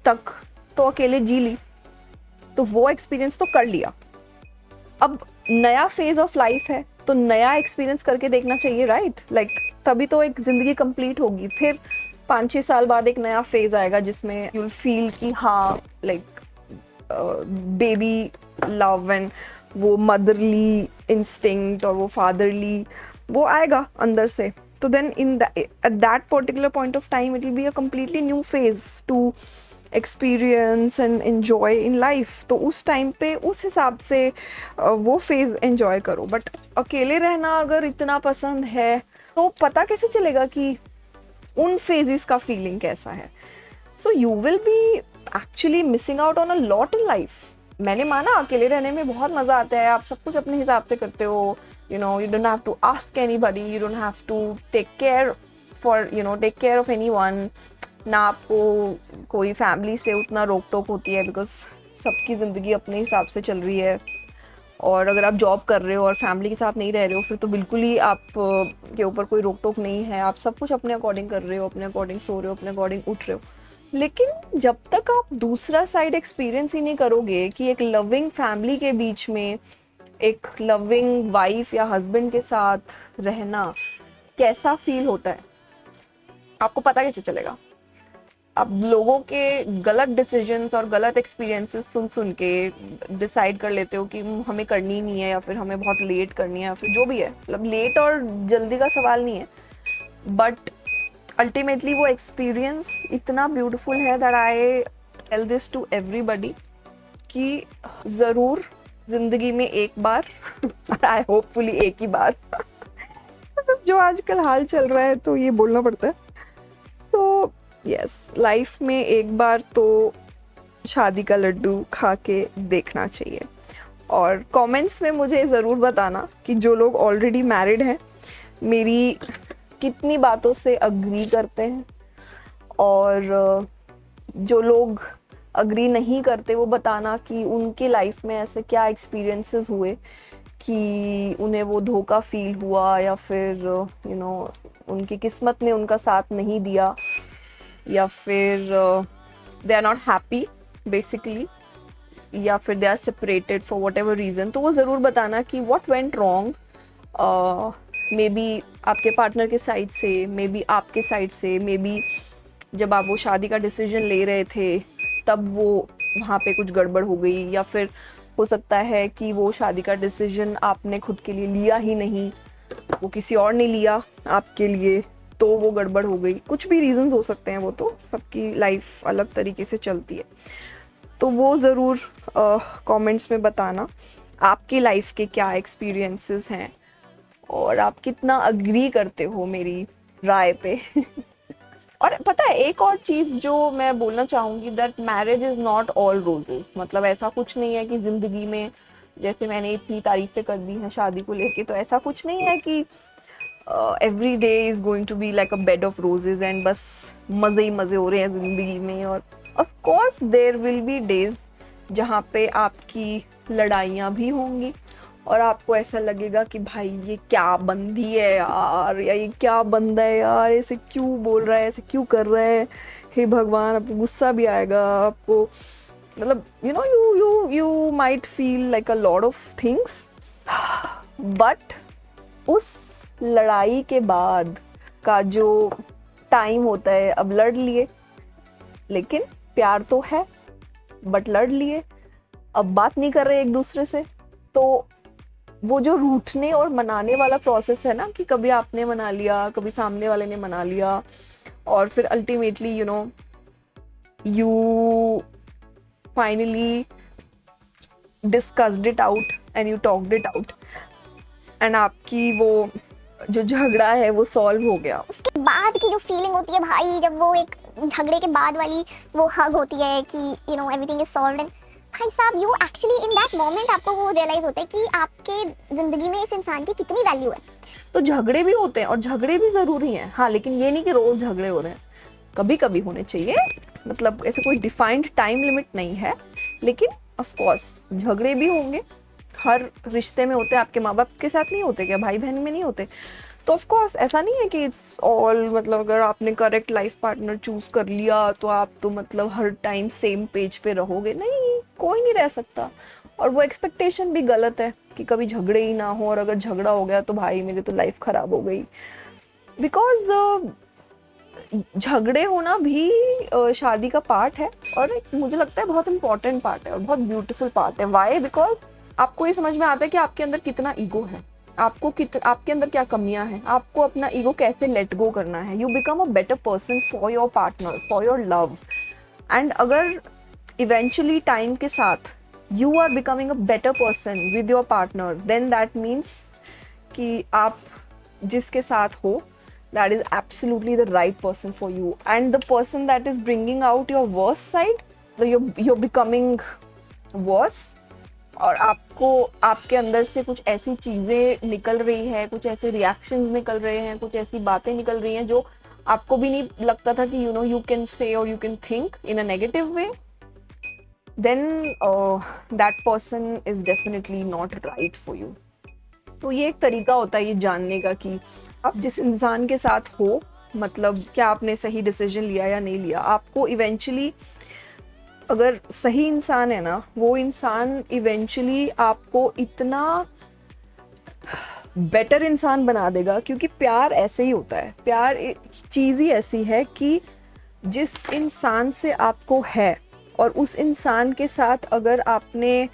तक, तो अकेले जी ली, तो वो एक्सपीरियंस तो कर लिया। अब नया फेज ऑफ लाइफ है तो नया एक्सपीरियंस करके देखना चाहिए, राइट? लाइक तभी तो एक ज़िंदगी कंप्लीट होगी। फिर 5-6 साल बाद एक नया फेज आएगा जिसमें यू विल फील कि हाँ लाइक बेबी लव एंड वो मदरली इंस्टिंक्ट और वो फादरली वो आएगा अंदर से। तो then at that particular point of time it will be a completely new phase to experience and enjoy in life। तो उस टाइम पे उस हिसाब से वो फेज एंजॉय करो। बट अकेले रहना अगर इतना पसंद है तो पता कैसे चलेगा कि उन फेजेस का फीलिंग कैसा है? So you will be actually missing out on a lot in life. मैंने माना अकेले रहने में बहुत मज़ा आता है, आप सब कुछ अपने हिसाब से करते हो, you don't have to ask anybody, you don't have to take care of anyone। ना आपको कोई फैमिली से उतना रोक टोक होती है, बिकॉज सबकी ज़िंदगी अपने हिसाब से चल रही है। और अगर आप जॉब कर रहे हो और फैमिली के साथ नहीं रह रहे हो फिर तो बिल्कुल ही आप के ऊपर कोई रोक टोक नहीं है, आप सब कुछ अपने अकॉर्डिंग कर रहे हो, अपने अकॉर्डिंग सो रहे हो, अपने अकॉर्डिंग उठ रहे हो। लेकिन जब तक आप दूसरा साइड एक्सपीरियंस ही नहीं करोगे कि एक लविंग फैमिली के बीच में एक लविंग वाइफ या हस्बैंड के साथ रहना कैसा फील होता है, आपको पता कैसे चलेगा? आप लोगों के गलत डिसीजंस और गलत एक्सपीरियंसेस सुन के डिसाइड कर लेते हो कि हमें करनी नहीं है या फिर हमें बहुत लेट करनी है या फिर जो भी है। मतलब लेट और जल्दी का सवाल नहीं है, बट अल्टीमेटली वो एक्सपीरियंस इतना ब्यूटीफुल है that I tell this to everybody कि ज़रूर ज़िंदगी में एक बार आई होपफुली एक ही बार जो आजकल हाल चल रहा है तो ये बोलना पड़ता है। सो यस, लाइफ में एक बार तो शादी का लड्डू खा के देखना चाहिए। और कमेंट्स में मुझे ज़रूर बताना कि जो लोग ऑलरेडी मैरिड हैं मेरी कितनी बातों से अग्री करते हैं, और जो लोग अग्री नहीं करते वो बताना कि उनके लाइफ में ऐसे क्या एक्सपीरियंसेस हुए कि उन्हें वो धोखा फील हुआ, या फिर उनकी किस्मत ने उनका साथ नहीं दिया, या फिर they are not happy basically, या फिर they are separated for whatever reason. तो वो ज़रूर बताना कि what went wrong, maybe आपके पार्टनर के साइड से, मे बी आपके साइड से, मे बी जब आप वो शादी का डिसीजन ले रहे थे तब वो वहाँ पे कुछ गड़बड़ हो गई, या फिर हो सकता है कि वो शादी का डिसीजन आपने खुद के लिए लिया ही नहीं, वो किसी और ने लिया आपके लिए तो वो गड़बड़ हो गई। कुछ भी रीजंस हो सकते हैं, वो तो सबकी लाइफ अलग तरीके से चलती है। तो वो ज़रूर कमेंट्स में बताना आपकी लाइफ के क्या एक्सपीरियंसेस हैं और आप कितना अग्री करते हो मेरी राय पे और पता है एक और चीज़ जो मैं बोलना चाहूँगी, that marriage is not all roses. मतलब ऐसा कुछ नहीं है कि ज़िंदगी में, जैसे मैंने इतनी तारीफ़ें कर दी हैं शादी को लेके, तो ऐसा कुछ नहीं है कि every day is going to be like a bed of roses and बस मज़े ही मज़े हो रहे हैं ज़िंदगी में। और of course there will be days जहाँ पे आपकी लड़ाइयाँ भी होंगी और आपको ऐसा लगेगा कि भाई ये क्या बंदी है यार, या ये क्या बंदा है यार, ऐसे क्यों बोल रहा है, ऐसे क्यों कर रहा है, हे भगवान। आपको गुस्सा भी आएगा, आपको मतलब you might feel like a lot of things, but उस लड़ाई के बाद का जो टाइम होता है, अब लड़ लिए, लेकिन प्यार तो है, बट लड़ लिए, अब बात नहीं कर रहे एक दूसरे से। तो वो जो रूठने और मनाने वाला प्रोसेस है ना, कि कभी आपने मना लिया, कभी सामने वाले ने मना लिया, और फिर ultimately you finally discussed it out and you talked it out and आपकी वो जो झगड़ा है वो सॉल्व हो गया। उसके बाद की जो फीलिंग होती है भाई, जब वो एक झगड़े के बाद वाली वो हग होती है कि you know everything is solved, and भाई साहब you actually in that moment आपको वो रियलाइज होता है कि आपके जिंदगी में इस इंसान की कितनी वैल्यू है। तो झगड़े भी होते हैं और झगड़े भी जरूरी हैं, हाँ, लेकिन ये नहीं कि रोज झगड़े हो रहे हैं, कभी कभी होने चाहिए, मतलब ऐसे कोई डिफाइंड टाइम लिमिट नहीं है, लेकिन ऑफ कोर्स झगड़े भी होंगे, हर रिश्ते में होते हैं। आपके माँ बाप के साथ नहीं होते क्या, भाई बहन में नहीं होते? तो ऑफ कोर्स ऐसा नहीं है कि इट्स ऑल, मतलब अगर आपने करेक्ट लाइफ पार्टनर चूज कर लिया तो आप तो मतलब हर टाइम सेम पेज पे रहोगे, नहीं, कोई नहीं रह सकता। और वो एक्सपेक्टेशन भी गलत है कि कभी झगड़े ही ना हो, और अगर झगड़ा हो गया तो भाई मेरी तो लाइफ खराब हो गई। बिकॉज झगड़े होना भी शादी का पार्ट है, और मुझे लगता है बहुत इंपॉर्टेंट पार्ट है और बहुत ब्यूटीफुल पार्ट है। वाई? बिकॉज आपको ये समझ में आता है कि आपके अंदर कितना ईगो है, आपके अंदर क्या कमियां हैं, आपको अपना ईगो कैसे लेट गो करना है। You become a better person for your partner, for your love. And अगर इवेंचुअली टाइम के साथ you are becoming a better person with your partner, then that means कि आप जिसके साथ हो, that is absolutely the right person for you, and the person that is bringing out your worst side, so you're becoming worse, और आपको आपके अंदर से कुछ ऐसी चीज़ें निकल रही है, कुछ ऐसे रिएक्शंस निकल रहे हैं, कुछ ऐसी बातें निकल रही हैं जो आपको भी नहीं लगता था कि you can say or you can think in a negative way, then that person is definitely not right for you. तो ये एक तरीका होता है ये जानने का कि आप जिस इंसान के साथ हो, मतलब क्या आपने सही डिसीजन लिया या नहीं लिया। आपको इवेंचुअली, अगर सही इंसान है ना, वो इंसान इवेंचुअली आपको इतना बेटर इंसान बना देगा, क्योंकि प्यार ऐसे ही होता है। प्यार चीज़ ही ऐसी है कि जिस इंसान से आपको है, और उस इंसान के साथ अगर आपने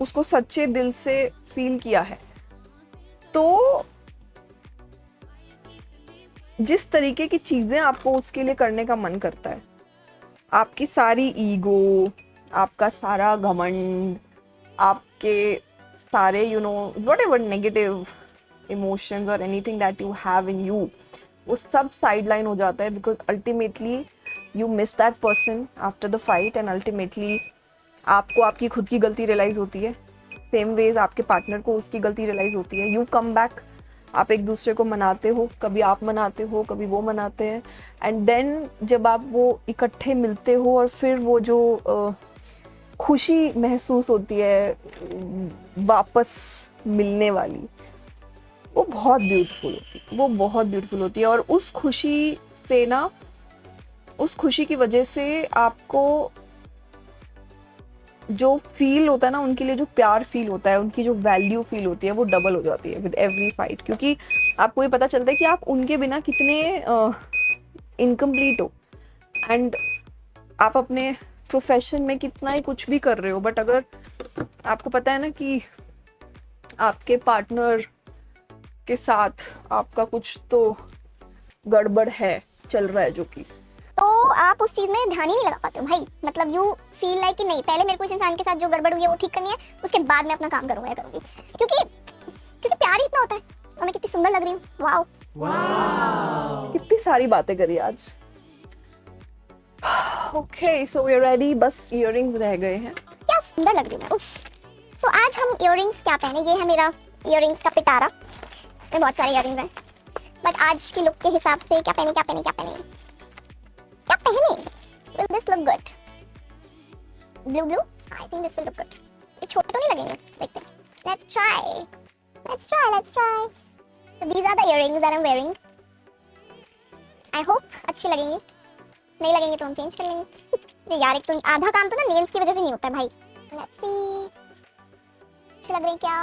उसको सच्चे दिल से फील किया है, तो जिस तरीके की चीज़ें आपको उसके लिए करने का मन करता है, आपकी सारी ईगो, आपका सारा घमंड, आपके सारे whatever negative emotions or anything that you have in you, वो सब sideline हो जाता है, because ultimately you miss that person after the fight, and ultimately आपको आपकी खुद की गलती रियलाइज़ होती है, सेम वेज आपके पार्टनर को उसकी गलती रियलाइज़ होती है। यू कम बैक, आप एक दूसरे को मनाते हो, कभी आप मनाते हो, कभी वो मनाते हैं, एंड देन जब आप वो इकट्ठे मिलते हो, और फिर वो जो खुशी महसूस होती है वापस मिलने वाली, वो बहुत ब्यूटीफुल होती है, वो बहुत ब्यूटीफुल होती है। और उस खुशी से ना, उस खुशी की वजह से आपको जो फील होता है ना, उनके लिए जो प्यार फील होता है, उनकी जो वैल्यू फील होती है, वो डबल हो जाती है विद एवरी फाइट, क्योंकि आपको ये पता चलता है कि आप उनके बिना कितने इनकम्प्लीट हो, एंड आप अपने प्रोफेशन में कितना ही कुछ भी कर रहे हो, बट अगर आपको पता है ना कि आपके पार्टनर के साथ आपका कुछ तो गड़बड़ है, चल रहा है, जो कि तो आप उस चीज में ध्यान ही नहीं लगा पाते हो भाई। मतलब यू फील लाइक कि नहीं, पहले मेरे को इस इंसान के साथ जो गड़बड़ हुई है वो ठीक करनी है, उसके बाद मैं अपना काम करूंगा या करूंगी, क्योंकि प्यार ही इतना होता है। और मैं कितनी सुंदर लग रही हूँ, वाओ, कितनी सारी बातें करी आज। Okay, so we are ready, बस इयररिंग्स रह गए हैं। क्या सुंदर लग रही हूँ मैं, उफ। सो आज हम इयररिंग्स क्या पहने, ये है मेरा इयररिंग्स का पिटारा, इसमें बहुत सारे इयररिंग्स हैं, बट आज की लुक के हिसाब से क्या पहने will this look good? Blue? I think this will look good. ये छोटे तो नहीं लगेंगे, देखते हैं। Let's try. So these are the earrings that I'm wearing. I hope अच्छी लगेंगी, नहीं लगेंगे तो हम चेंज कर लेंगे। यार एक तो आधा काम तो ना नेल्स की वजह से नहीं होता है भाई। Let's see. अच्छे लग रहे हैं क्या?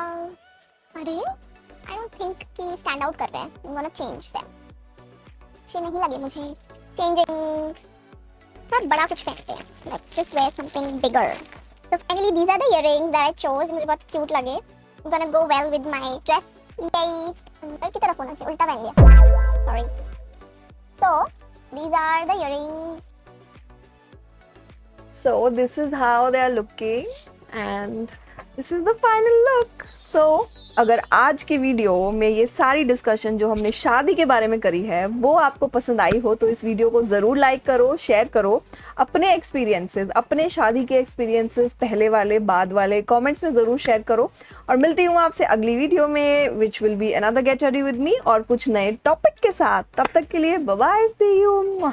अरे I don't think कि stand out कर रहे हैं। I'm gonna change them. अच्छे नहीं लगे मुझे। चेंजिंग थोड़ा बड़ा कुछ पहनते हैं, let's just wear something bigger. So finally these are the earrings that I chose, मुझे बहुत क्यूट लगे, gonna go well with my dress। यही अंदर की तरफ होना चाहिए, उल्टा पहन लिया, sorry। So these are the earrings। So this is how they are looking and this is the final look। So अगर आज की वीडियो में ये सारी डिस्कशन जो हमने शादी के बारे में करी है वो आपको पसंद आई हो तो इस वीडियो को ज़रूर लाइक करो, शेयर करो, अपने एक्सपीरियंसेस, अपने शादी के एक्सपीरियंसेस पहले वाले बाद वाले कमेंट्स में ज़रूर शेयर करो। और मिलती हूँ आपसे अगली वीडियो में which will be another get ready with me और कुछ नए टॉपिक के साथ। तब तक के लिए बाय बाय, सी यू।